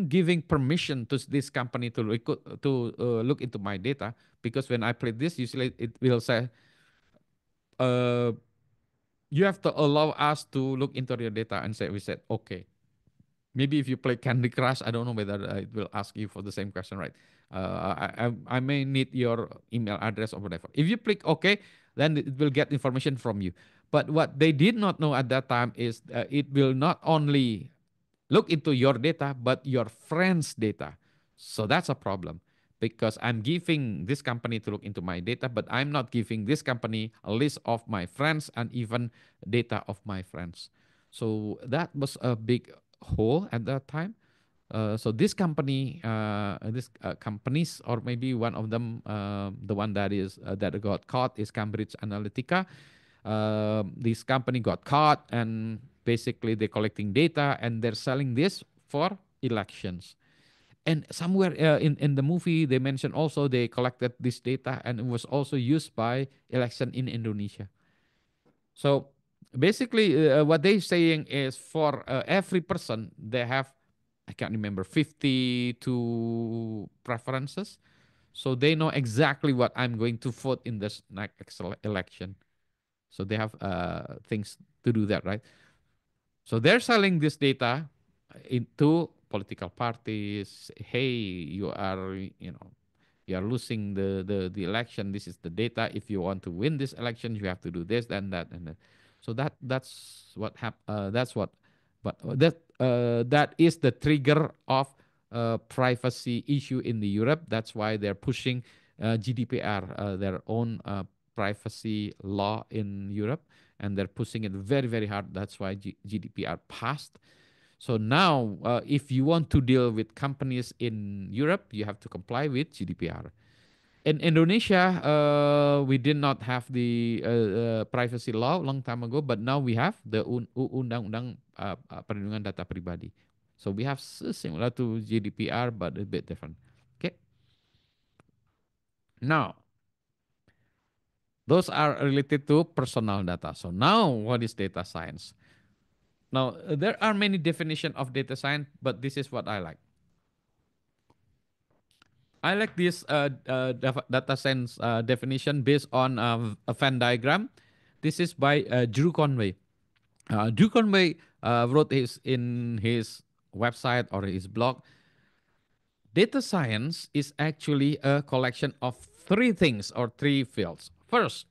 giving permission to this company to look into my data, because when I play this, usually it will say, uh, you have to allow us to look into your data, and say we said okay. Maybe if you play Candy Crush, I don't know whether it will ask you for the same question, right? I may need your email address or whatever. If you click OK, then it will get information from you. But what they did not know at that time is it will not only look into your data, but your friends' data. So that's a problem, because I'm giving this company to look into my data, but I'm not giving this company a list of my friends and even data of my friends. So that was a big hole at that time. So this company, this companies, or maybe one of them, the one that got caught is Cambridge Analytica. This company got caught, and basically they're collecting data and they're selling this for elections. And somewhere in the movie, they mentioned also they collected this data and it was also used by election in Indonesia. So basically, what they're saying is for every person, they have, I can't remember, 52 preferences. So they know exactly what I'm going to vote in this next election. So they have things to do that, right? So they're selling this data into political parties. Hey, you are losing the election. This is the data. If you want to win this election, you have to do this, then that, and that. So that's what that's what, but that is the trigger of privacy issue in the Europe. That's why they're pushing GDPR, their own privacy law in Europe, and they're pushing it very very hard. That's why GDPR passed. So now, if you want to deal with companies in Europe, you have to comply with GDPR. In Indonesia, we did not have the privacy law long time ago, but now we have the Undang-Undang Perlindungan Data Pribadi. So we have similar to GDPR, but a bit different. Okay. Now, those are related to personal data. So now, what is data science? Now, there are many definitions of data science, but this is what I like. I like this data science definition based on a Venn diagram. This is by Drew Conway. Drew Conway wrote in his website or his blog. Data science is actually a collection of three things or three fields. First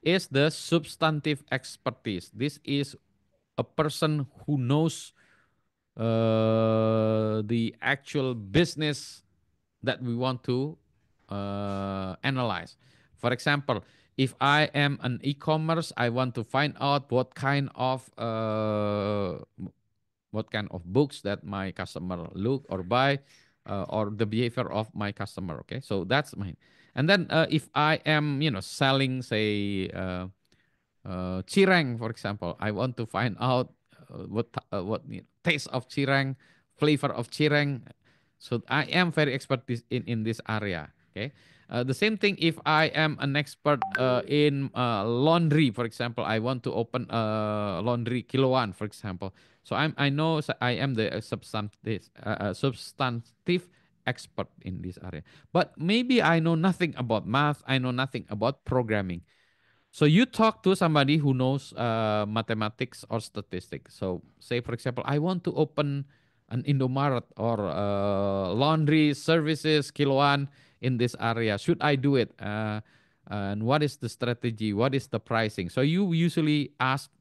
is the substantive expertise. This is a person who knows the actual business that we want to analyze. For example, if I am an e-commerce, I want to find out what kind of books that my customer look or buy, or the behavior of my customer. Okay, so that's mine. And then if I am, selling, say, cireng, for example, I want to find out taste of cireng, flavor of cireng. So I am very expert in this area. Okay. The same thing if I am an expert in laundry, for example, I want to open a laundry kiloan, for example. So I know I am the substantive expert in this area. But maybe I know nothing about math. I know nothing about programming. So you talk to somebody who knows mathematics or statistics. So say, for example, I want to open an Indomaret or laundry services kiloan in this area. Should I do it? And what is the strategy? What is the pricing? So you usually ask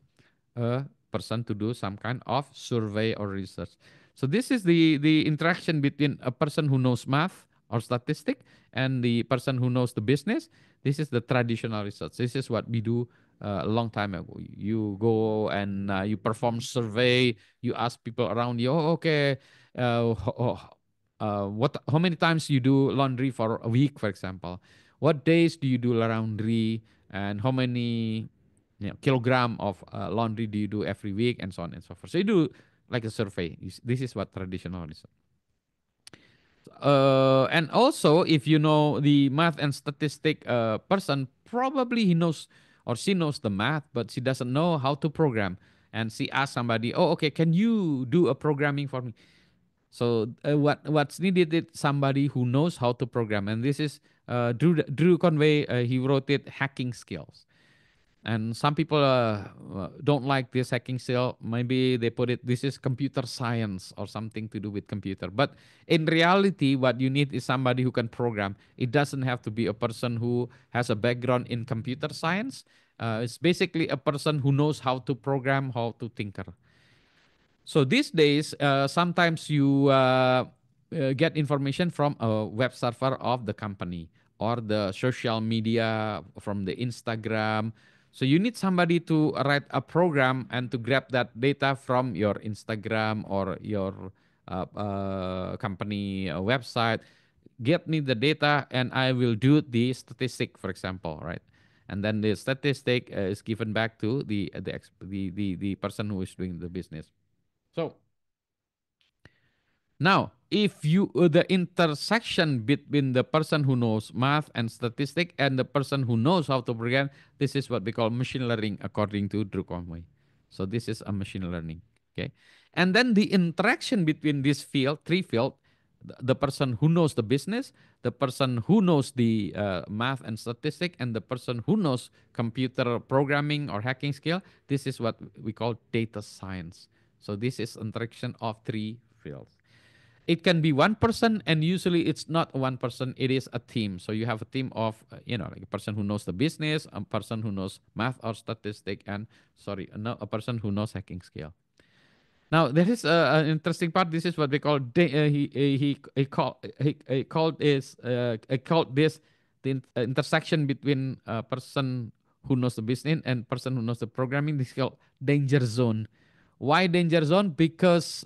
a person to do some kind of survey or research. So this is the interaction between a person who knows math or statistic and the person who knows the business. This is the traditional research. This is what we do a long time ago. You go and you perform survey. You ask people around you. Oh, okay. what how many times you do laundry for a week, for example. What days do you do laundry, and how many kilogram of laundry do you do every week, and so on and so forth. So you do like a survey. This is what traditional is. And also, if you know the math and statistic person, probably he knows or she knows the math, but she doesn't know how to program. And she asks somebody, "Oh, okay, can you do a programming for me?" So what's needed is somebody who knows how to program, and this is Drew Conway. He wrote it, hacking skills. And some people don't like this hacking skill. Maybe they put it, this is computer science or something to do with computer. But in reality, what you need is somebody who can program. It doesn't have to be a person who has a background in computer science. It's basically a person who knows how to program, how to tinker. So these days, sometimes you get information from a web server of the company or the social media from the Instagram. So you need somebody to write a program and to grab that data from your Instagram or your company website. Get me the data, and I will do the statistic, for example, right? And then the statistic is given back to the person who is doing the business. So now, if you the intersection between the person who knows math and statistic and the person who knows how to program, this is what we call machine learning, according to Drew Conway. So this is a machine learning. Okay, and then the interaction between this field, three field, the person who knows the business, the person who knows the math and statistic, and the person who knows computer programming or hacking skill. This is what we call data science. So this is interaction of three fields. It can be one person, and usually it's not one person, it is a team. So you have a team of like a person who knows the business, a person who knows math or statistic, and sorry, no, a person who knows hacking skill. Now there is an interesting part. This is what we call he called this the intersection between a person who knows the business and person who knows the programming. This is called danger zone. Why danger zone? Because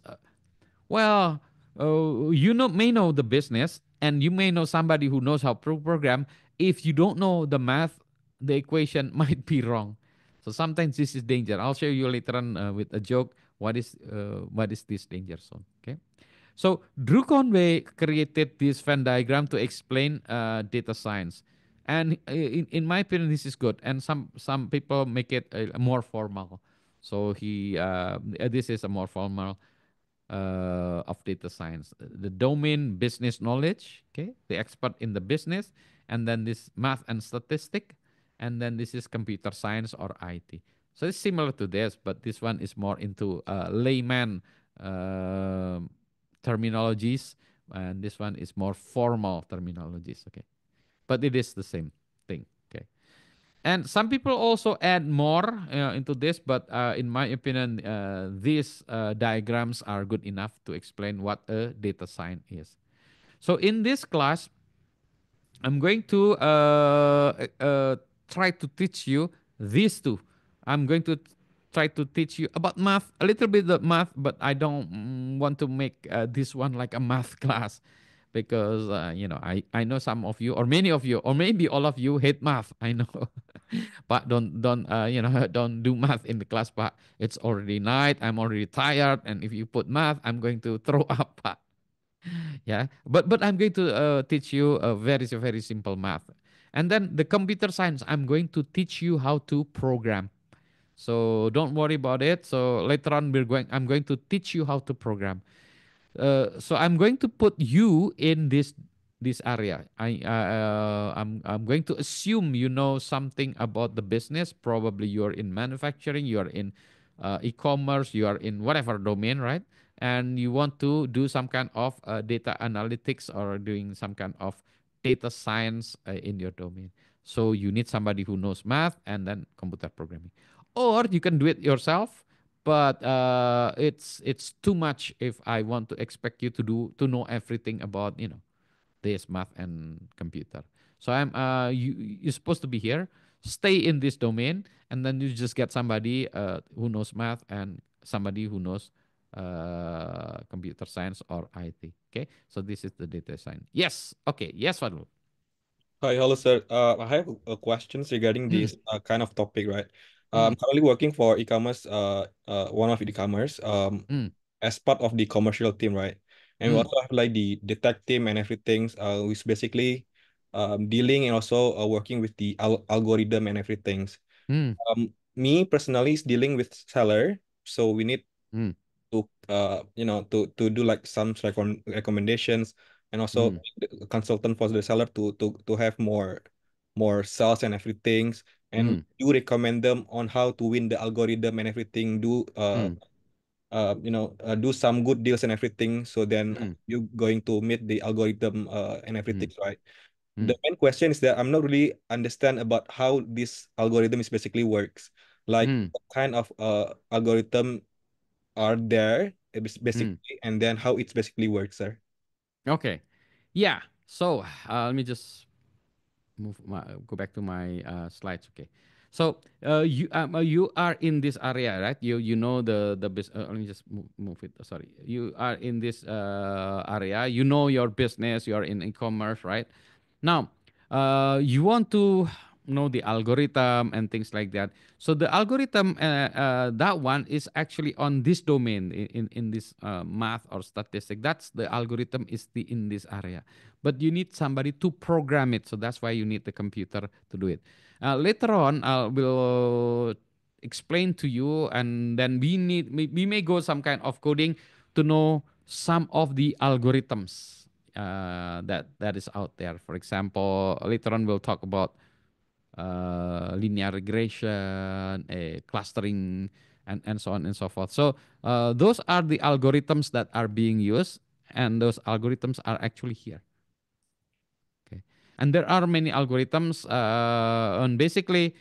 well, you may know the business, and you may know somebody who knows how to program. If you don't know the math, the equation might be wrong. So sometimes this is danger. I'll show you later on with a joke what is this danger zone. Okay. So Drew Conway created this Venn diagram to explain data science, and in my opinion, this is good. And some people make it more formal. So this is a more formal of data science. The domain business knowledge, okay, the expert in the business, and then this math and statistic, and then this is computer science or IT. So it's similar to this, but this one is more into layman terminologies, and this one is more formal terminologies. Okay, but it is the same thing. Okay. And some people also add more into this, but in my opinion, these diagrams are good enough to explain what a data science is. So in this class, I'm going to try to teach you these two. I'm going to try to teach you about math, a little bit of math, but I don't want to make this one like a math class because I know some of you or many of you or maybe all of you hate math. I know, but don't don't do math in the class. But it's already night. I'm already tired, and if you put math, I'm going to throw up. Pak. Yeah, but I'm going to teach you a very simple math, and then the computer science. I'm going to teach you how to program. So don't worry about it. So later on, I'm going to teach you how to program. So I'm going to put you in this area. I'm going to assume you know something about the business. Probably you're in manufacturing, you are in e-commerce, you are in whatever domain, right? And you want to do some kind of data analytics or doing some kind of data science in your domain. So you need somebody who knows math and then computer programming, or you can do it yourself, but it's too much if I want to expect you to know everything about this math and computer. So you're supposed to be here, stay in this domain, and then you just get somebody who knows math and somebody who knows computer science or IT. Okay, so this is the data science. Yes. Okay. Yes, Fadul. Hi, hello, sir. I have questions regarding Mm, this kind of topic, right? I'm mm, currently working for e-commerce, one of e-commerce, mm, as part of the commercial team, right? And we mm, also have like the tech team and everything, which basically dealing and also working with the algorithm and everything. mm, Me personally is dealing with seller, so we need mm, to to do like some recommendations and also mm, the consultant for the seller to have more sales and everything, and mm, do recommend them on how to win the algorithm and everything, mm, do some good deals and everything, so then mm, you going to meet the algorithm and everything, mm, right? The mm. main question is that I'm not really understand about how this algorithm is basically works, like Mm. what kind of algorithm are there, Mm. basically, and then how it basically works, sir. Okay. Yeah. So let me just go back to my slides. Okay. So you are in this area, right? You know let me just move it. Sorry, you are in this area. You know your business. You are in e-commerce, right? Now, you want to know the algorithm and things like that. So the algorithm, that one is actually on this domain in this math or statistic. That's the algorithm is the in this area. But you need somebody to program it. So that's why you need the computer to do it. Later on, I will explain to you, and then we may go some kind of coding to know some of the algorithms that is out there. For example, later on we'll talk about linear regression, clustering, and so on and so forth. So those are the algorithms that are being used, and those algorithms are actually here. Okay, and there are many algorithms, and basically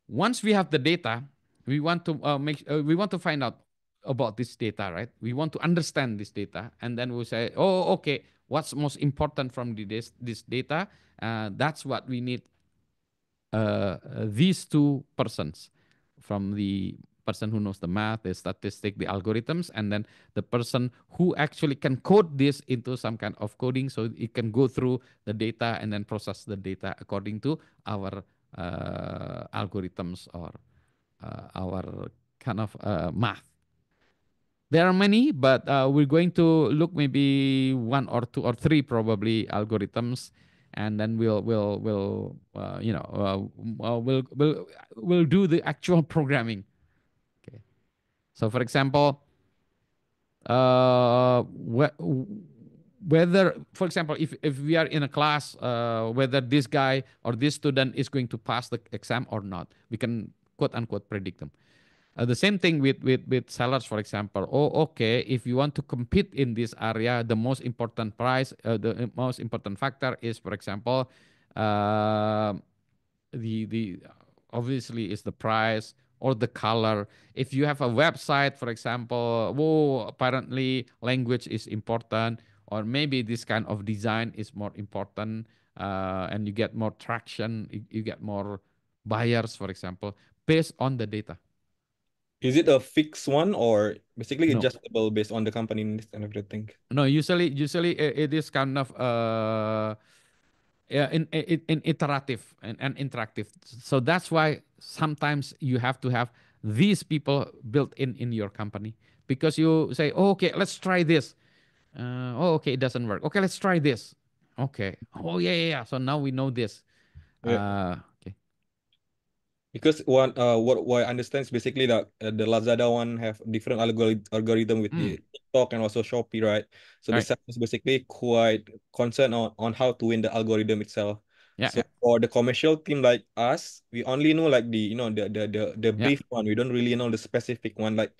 once we have the data, we want to we want to find out about this data, right? We want to understand this data, and then we say, oh, okay, what's most important from this data? That's what we need. These two persons, from the person who knows the math, the statistic, the algorithms, and then the person who actually can code this into some kind of coding, so it can go through the data and then process the data according to our algorithms or our kind of math. There are many, but we're going to look maybe one or two or three probably algorithms, and then we'll do the actual programming. Okay. So for example, whether, for example, if we are in a class, whether this guy or this student is going to pass the exam or not, we can quote unquote predict them. The same thing with sellers, for example. Oh, okay. If you want to compete in this area, the most important the most important factor is, for example, uh, the obviously is the price or the color. If you have a website, for example, oh, apparently language is important, or maybe this kind of design is more important, and you get more traction, you get more buyers, for example, based on the data. Is it a fixed one or basically No, adjustable based on the company needs and everything? no. Usually it is kind of yeah, in iterative and interactive. So that's why sometimes you have to have these people built in your company, because you say, oh, okay, let's try this. Oh, okay, it doesn't work. Okay, let's try this. Okay. Oh, yeah, yeah, yeah. So now we know this. Yeah. Okay. Because what I understand is basically that the Lazada one have different algorithm with Mm, the TikTok and also Shopee, right? So the right. seller is basically quite concerned on how to win the algorithm itself. Yeah, So yeah, for the commercial team like us, we only know like the yeah. brief one. We don't really know the specific one, like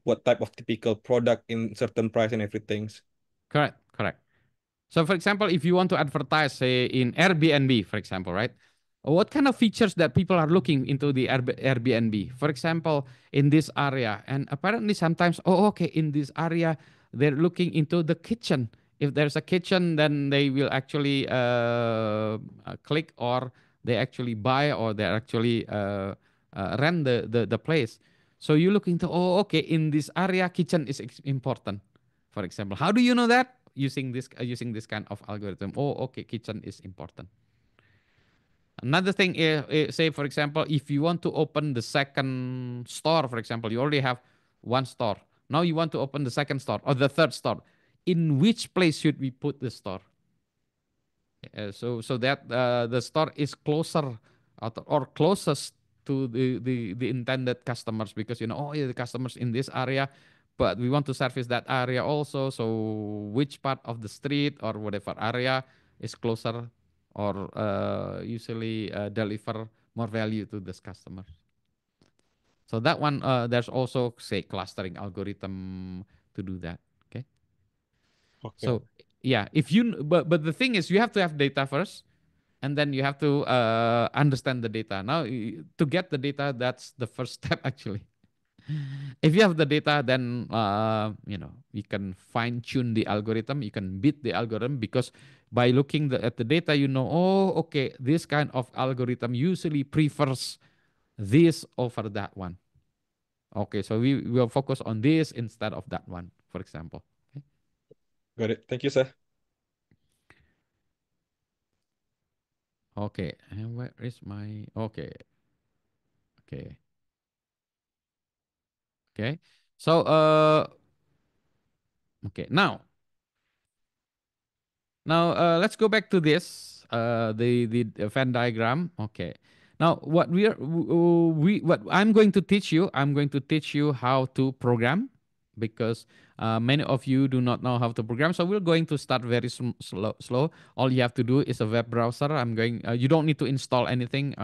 what type of typical product in certain price and everything. Correct, correct. So, for example, if you want to advertise, say in Airbnb, for example, right? What kind of features that people are looking into the Airbnb? For example, in this area, and apparently sometimes, oh, okay, in this area, they're looking into the kitchen. If there's a kitchen, then they will actually click, or they actually buy, or they actually rent the place. So you look into, oh, okay, in this area, kitchen is important. For example, how do you know that? Using this kind of algorithm. Oh, okay, kitchen is important. Another thing is, say for example, if you want to open the second store, for example, you already have one store. Now you want to open the second store or the third store. In which place should we put the store? So that the store is closer or closest to the intended customers, because oh yeah, the customers in this area, but we want to service that area also. So which part of the street or whatever area is closer or usually deliver more value to this customer. So that one, there's also say clustering algorithm to do that. Okay. Okay. So yeah, but the thing is, you have to have data first, and then you have to understand the data. Now, to get the data, that's the first step actually. If you have the data, then you can fine tune the algorithm. You can beat the algorithm, because by looking at the data, oh, okay, this kind of algorithm usually prefers this over that one. Okay, so we will focus on this instead of that one, for example. Okay. Got it. Thank you, sir. Okay, and where is my okay. Okay. So okay, now let's go back to this the Venn diagram. Okay. Now what what I'm going to teach you how to program, because many of you do not know how to program. So we're going to start very slow. All you have to do is a web browser. You don't need to install anything.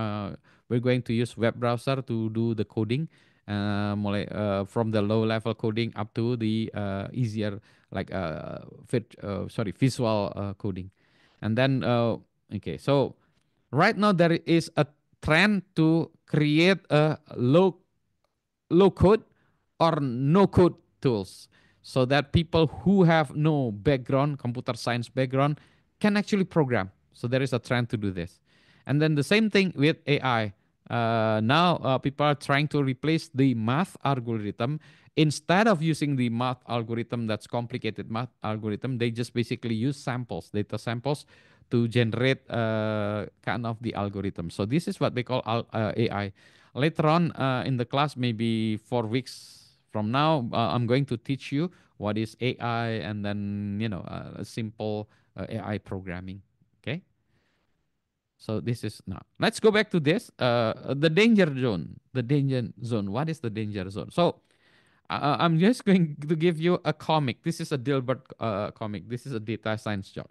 We're going to use web browser to do the coding, from the low level coding up to the easier, like visual coding. And then okay, so right now there is a trend to create a low code or no code tools, so that people who have no background, computer science background, can actually program. So there is a trend to do this. And then the same thing with AI. Now people are trying to replace the math algorithm. Instead of using the math algorithm, that's complicated math algorithm, they just basically use data samples, to generate kind of the algorithm. So this is what they call AI. Later on in the class, maybe 4 weeks from now, I'm going to teach you what is AI, and then a simple AI programming. Okay. So this is now. Let's go back to this. The danger zone. The danger zone. What is the danger zone? So I'm just going to give you a comic. This is a Dilbert comic. This is a data science job.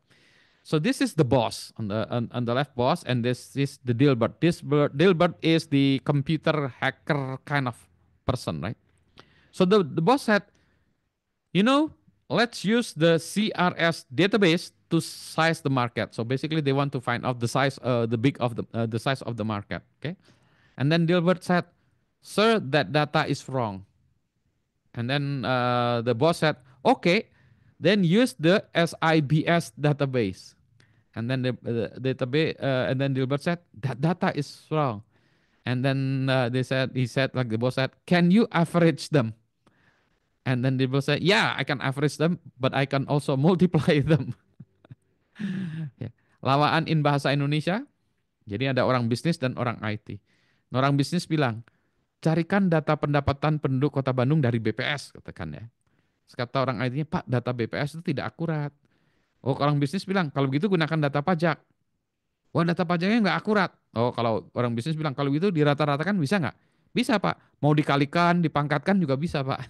So this is the boss on the left, boss, and this is the Dilbert. Dilbert is the computer hacker kind of person, right? So the boss said, you know, let's use the CRS database to size the market. So basically, they want to find out the size, the size of the market. Okay, and then Dilbert said, sir, that data is wrong. And then the boss said, okay, then use the SIBS database. And then the database, and then Dilbert said, that data is wrong. And then he said, like the boss said, can you average them? And then Dilbert said, yeah, I can average them, but I can also multiply them. Ya. Lawaan in bahasa Indonesia. Jadi ada orang bisnis dan orang IT. Orang bisnis bilang, carikan data pendapatan penduduk Kota Bandung dari BPS, katakan ya. Terus kata orang IT-nya, Pak, data BPS itu tidak akurat. Oh, orang bisnis bilang, kalau begitu gunakan data pajak. Wah, data pajaknya nggak akurat. Oh, kalau orang bisnis bilang, kalau begitu dirata-ratakan bisa nggak? Bisa, Pak. Mau dikalikan, dipangkatkan juga bisa, Pak.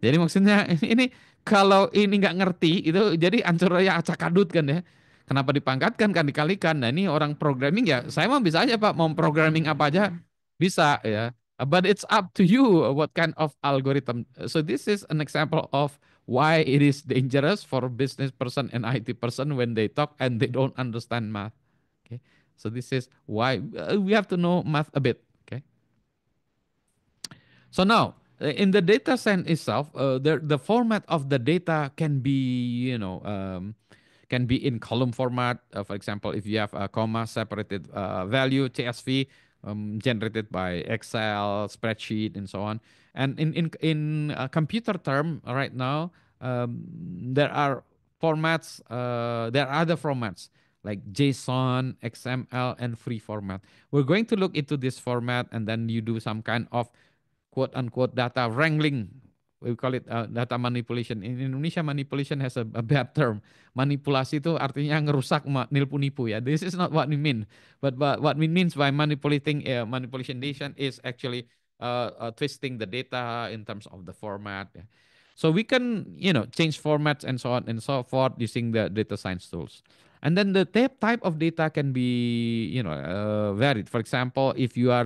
Jadi maksudnya ini kalau ini nggak ngerti itu jadi ancur ya acak adut kan ya. Kenapa dipangkatkan kan dikalikan? Nah ini orang programming ya saya mah bisa aja Pak mau programming apa aja bisa ya. But it's up to you what kind of algorithm. So this is an example of why it is dangerous for business person and IT person when they talk and they don't understand math. Okay. So this is why we have to know math a bit. Okay. So now, in the data set itself, the format of the data can be, can be in column format. For example, if you have a comma separated value, CSV, generated by Excel, spreadsheet, and so on. And in computer term, right now, there are formats. There are other formats like JSON, XML, and free format. We're going to look into this format, and then you do some kind of quote unquote data wrangling. We call it data manipulation. In Indonesia, manipulation has a bad term. Manipulasi itu artinya ngerusak, nipu-nipu ya. This is not what we mean. But what we means by manipulating manipulation data is actually twisting the data in terms of the format. Yeah. So we can, change formats and so on and so forth using the data science tools. And then the type of data can be, varied. For example, if you are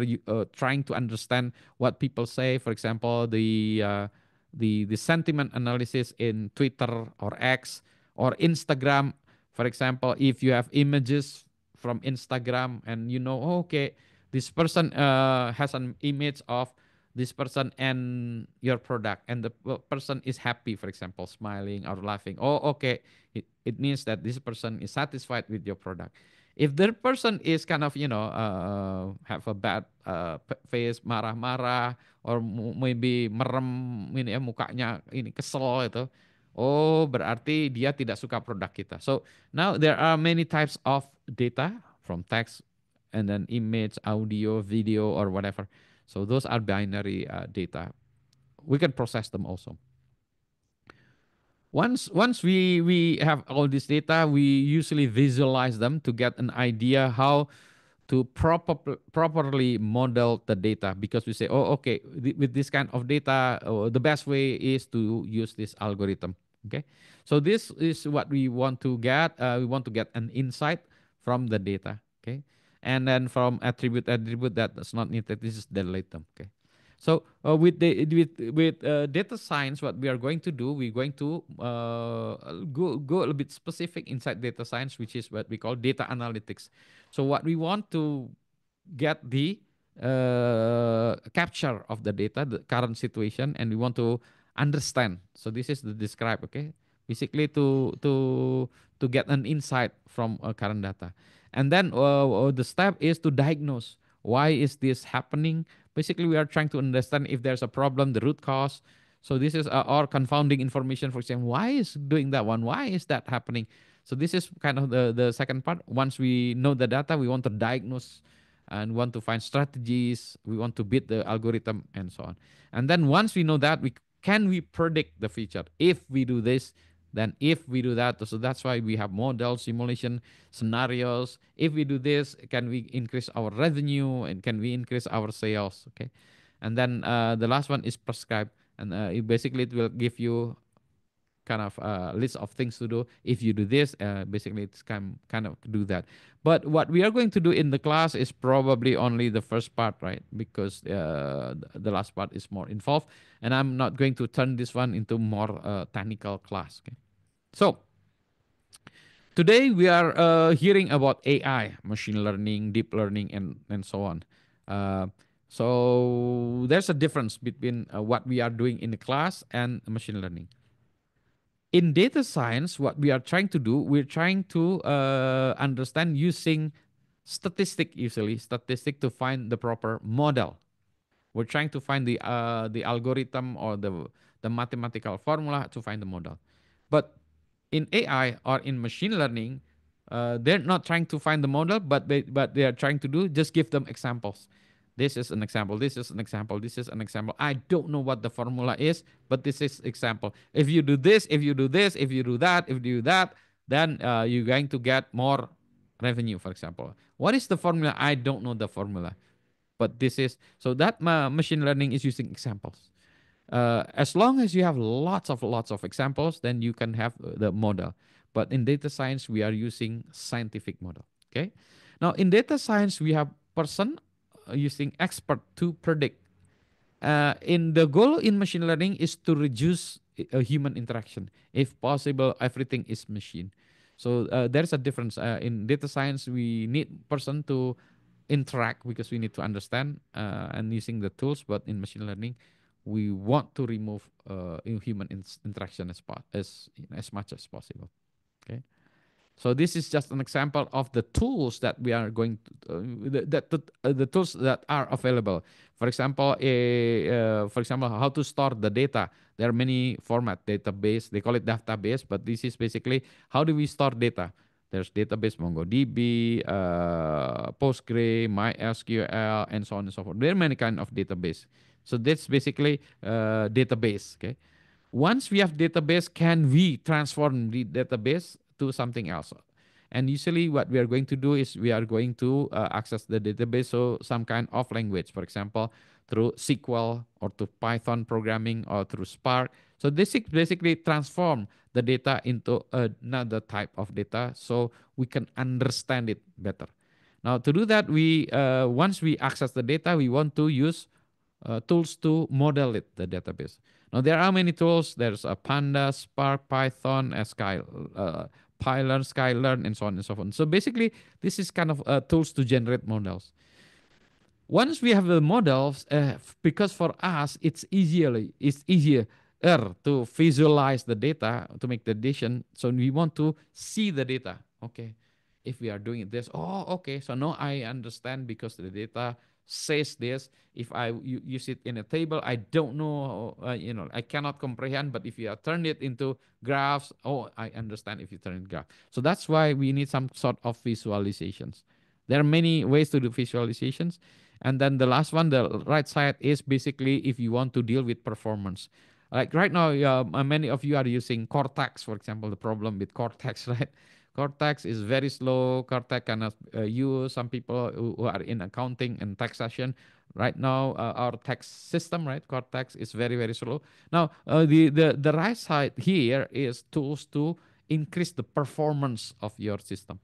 trying to understand what people say, for example, the sentiment analysis in Twitter or X or Instagram, for example, if you have images from Instagram and oh, okay, this person has an image of this person and your product, and the person is happy, for example, smiling or laughing. Oh, okay, it means that this person is satisfied with your product. If the person is kind of have a bad face, marah-marah, or maybe merem ini ya, mukanya ini kesel itu, oh berarti dia tidak suka produk kita. So now there are many types of data, from text and then image, audio, video, or whatever. So those are binary data. We can process them also. Once we have all this data, we usually visualize them to get an idea how to properly model the data, because we say, oh, okay, with this kind of data, the best way is to use this algorithm. Okay, so this is what we want to get. We want to get an insight from the data. Okay, and then from attribute that is not needed, this is delete them. Okay. So with data science, what we are going to do, we're going to go a little bit specific inside data science, which is what we call data analytics. So what we want to get the capture of the data, the current situation, and we want to understand. So this is the describe. Okay, basically to get an insight from current data, and then the step is to diagnose. Why is this happening? Basically, we are trying to understand if there's a problem, the root cause. So this is our confounding information. For example, why is doing that one? Why is that happening? So this is kind of the second part. Once we know the data, we want to diagnose and want to find strategies. We want to beat the algorithm and so on. And then once we know that, we predict the future. If we do this, then if we do that, so that's why we have models, simulation, scenarios. If we do this, can we increase our revenue and can we increase our sales? Okay, and then the last one is prescribe, and it will give you kind of list of things to do. If you do this, basically it's kind of do that. But what we are going to do in the class is probably only the first part, right? Because the last part is more involved, and I'm not going to turn this one into more technical class. Okay, so today we are hearing about AI, machine learning, deep learning, and so on. So there's a difference between what we are doing in the class and machine learning. In data science, what we are trying to do, we're trying to understand using statistic to find the proper model. We're trying to find the algorithm or the mathematical formula to find the model. But in AI or in machine learning, they're not trying to find the model, but they are trying to do just give them examples. This is an example. This is an example. This is an example. I don't know what the formula is, but this is example. If you do this, if you do this, if you do that, if you do that, then you're going to get more revenue. For example, what is the formula? I don't know the formula, but this is so that machine learning is using examples. As long as you have lots of examples, then you can have the model. But in data science, we are using scientific model. Okay. Now in data science, we have person using expert to predict. In the goal in machine learning is to reduce human interaction. If possible, everything is machine. So there's a difference. In data science, we need person to interact because we need to understand and using the tools. But in machine learning, we want to remove human interaction as much as possible. Okay. So this is just an example of the tools that we are going to, the tools that are available. For example, how to store the data. There are many format database. They call it database, but this is basically how do we store data. There's database MongoDB, Postgre, MySQL, and so on and so forth. There are many kind of database. So that's basically database. Okay. Once we have database, can we transform the database to something else? And usually what we are going to do is we are going to access the database, so some kind of language, for example, through SQL or to Python programming or through Spark. So this basically transform the data into another type of data so we can understand it better. Now to do that, we once we access the data, we want to use tools to model it, the database. Now there are many tools. There's a Panda, Spark, Python, PyLearn, Skylearn, and so on and so forth. So basically, this is kind of tools to generate models. Once we have the models, because for us it's easier to visualize the data to make the decision. So we want to see the data. Okay, if we are doing this, oh, okay. So now I understand because the data says this. If I use it in a table, I don't know. I cannot comprehend. But if you turn it into graphs, oh, I understand. If you turn it graph, so that's why we need some sort of visualizations. There are many ways to do visualizations. And then the last one, the right side, is basically if you want to deal with performance. Like right now, many of you are using Cortex, for example, the problem with Cortex, right? Cortex is very slow. Cortex cannot use. Some people who are in accounting and taxation, right now, our tax system, right? Cortex is very, very slow. Now, the right side here is tools to increase the performance of your system.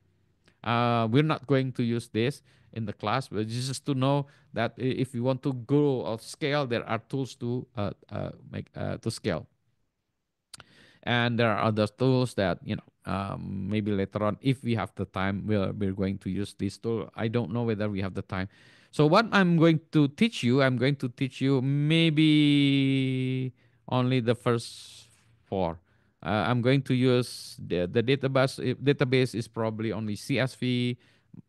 We're not going to use this in the class, but just to know that if you want to grow or scale, there are tools to make to scale. And there are other tools that maybe later on, if we have the time, we're going to use this tool. I don't know whether we have the time. So what I'm going to teach you, maybe only the first four. I'm going to use the database. Database is probably only CSV,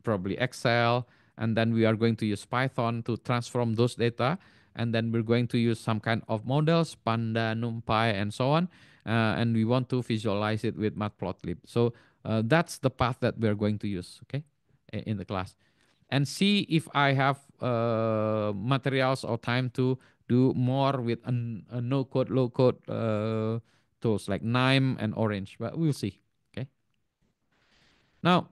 probably Excel, and then we are going to use Python to transform those data, and then we're going to use some kind of models, Panda, NumPy, and so on, and we want to visualize it with Matplotlib. So that's the path that we're going to use, okay, in the class. And see if I have materials or time to do more with a no-code, low-code tools like Nime and Orange, but we'll see, okay? Now,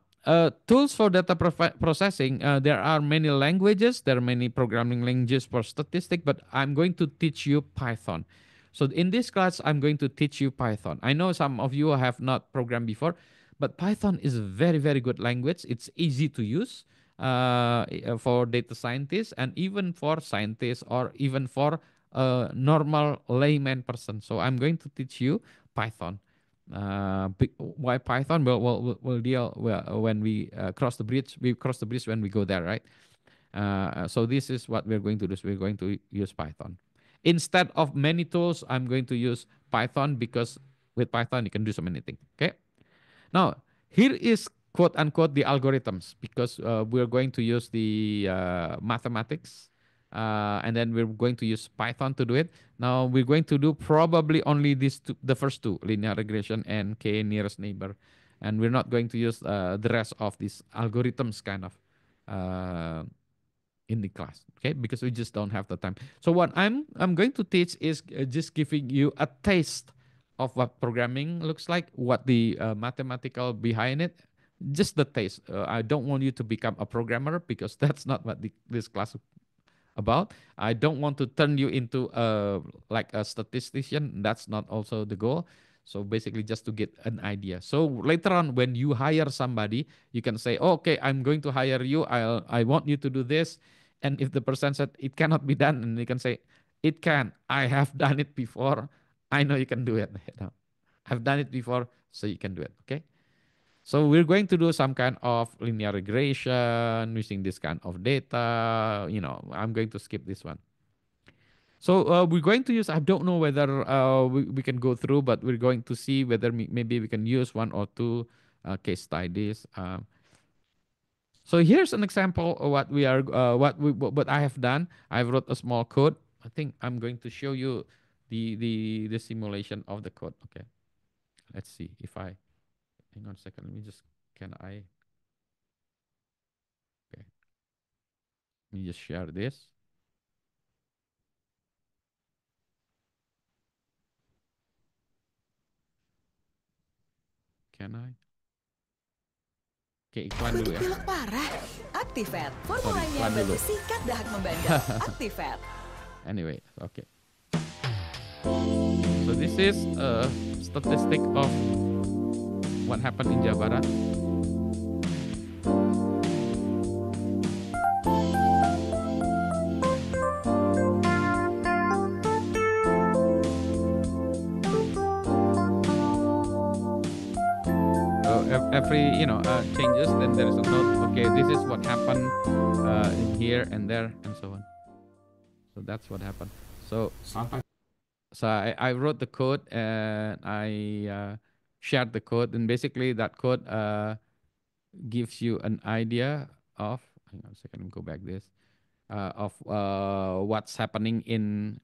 tools for data processing, there are many languages, there are many programming languages for statistics, but I'm going to teach you Python. So in this class, I'm going to teach you Python. I know some of you have not programmed before, but Python is a very, very good language. It's easy to use for data scientists and even for scientists or even for a normal layman person. So I'm going to teach you Python. Why Python? We'll deal when we cross the bridge. We cross the bridge when we go there, right? So this is what we're going to do. We're going to use Python. Instead of many tools, I'm going to use Python because with Python you can do so many things. Okay. Now here is quote unquote the algorithms because we're going to use the mathematics. And then we're going to use Python to do it. Now we're going to do probably only these two, the first two, linear regression and k nearest neighbor, and we're not going to use the rest of these algorithms kind of in the class, okay? Because we just don't have the time. So what I'm going to teach is just giving you a taste of what programming looks like, what the mathematical behind it, just the taste. I don't want you to become a programmer because that's not what this class about. I don't want to turn you into like a statistician. That's not also the goal. So basically just to get an idea. So later on when you hire somebody, you can say, oh, okay, I'm going to hire you. I want you to do this. And if the person said it cannot be done, and you can say, it can. I have done it before. I know you can do it. I've done it before, so you can do it. Okay. So we're going to do some kind of linear regression using this kind of data. I'm going to skip this one. So we're going to use, I don't know whether we can go through, but we're going to see whether maybe we can use one or two case studies. So here's an example of what we are, what I have done. I wrote a small code. I think I'm going to show you the simulation of the code. Okay, let's see if I hang on a second. Let me just can I okay. Let me just share this. Can I? Oke, iklan dulu Kritik ya. pilek parah? Activate. Formulanya iklan dulu. berarti sikat dahak membandel. Activate. Anyway, okay. So this is a statistic of what happened in Jawa Barat. So every changes, then there is a note. Okay, this is what happened in here and there and so on. So that's what happened. So I wrote the code and I shared the code, and basically that code gives you an idea of. Hang on a second, let me go back this. Of what's happening in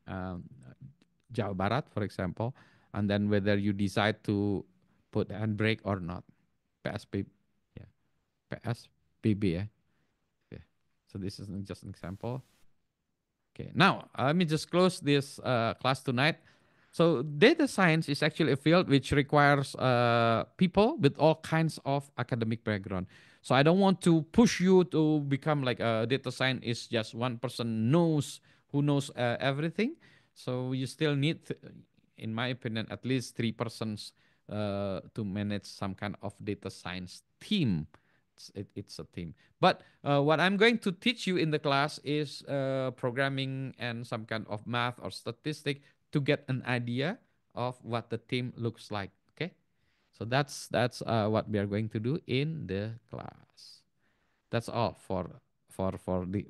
Jawa Barat, for example, and then whether you decide to put handbrake or not. PSP, yeah, PSPB, yeah. Okay. So this is just an example. Okay, now let me just close this class tonight. So data science is actually a field which requires people with all kinds of academic background. So I don't want to push you to become like a data science is just one person knows who knows everything. So you still need, in my opinion, at least 3 persons to manage some kind of data science team. It's a team. But what I'm going to teach you in the class is programming and some kind of math or statistic to get an idea of what the team looks like. Okay, so that's what we are going to do in the class. That's all for the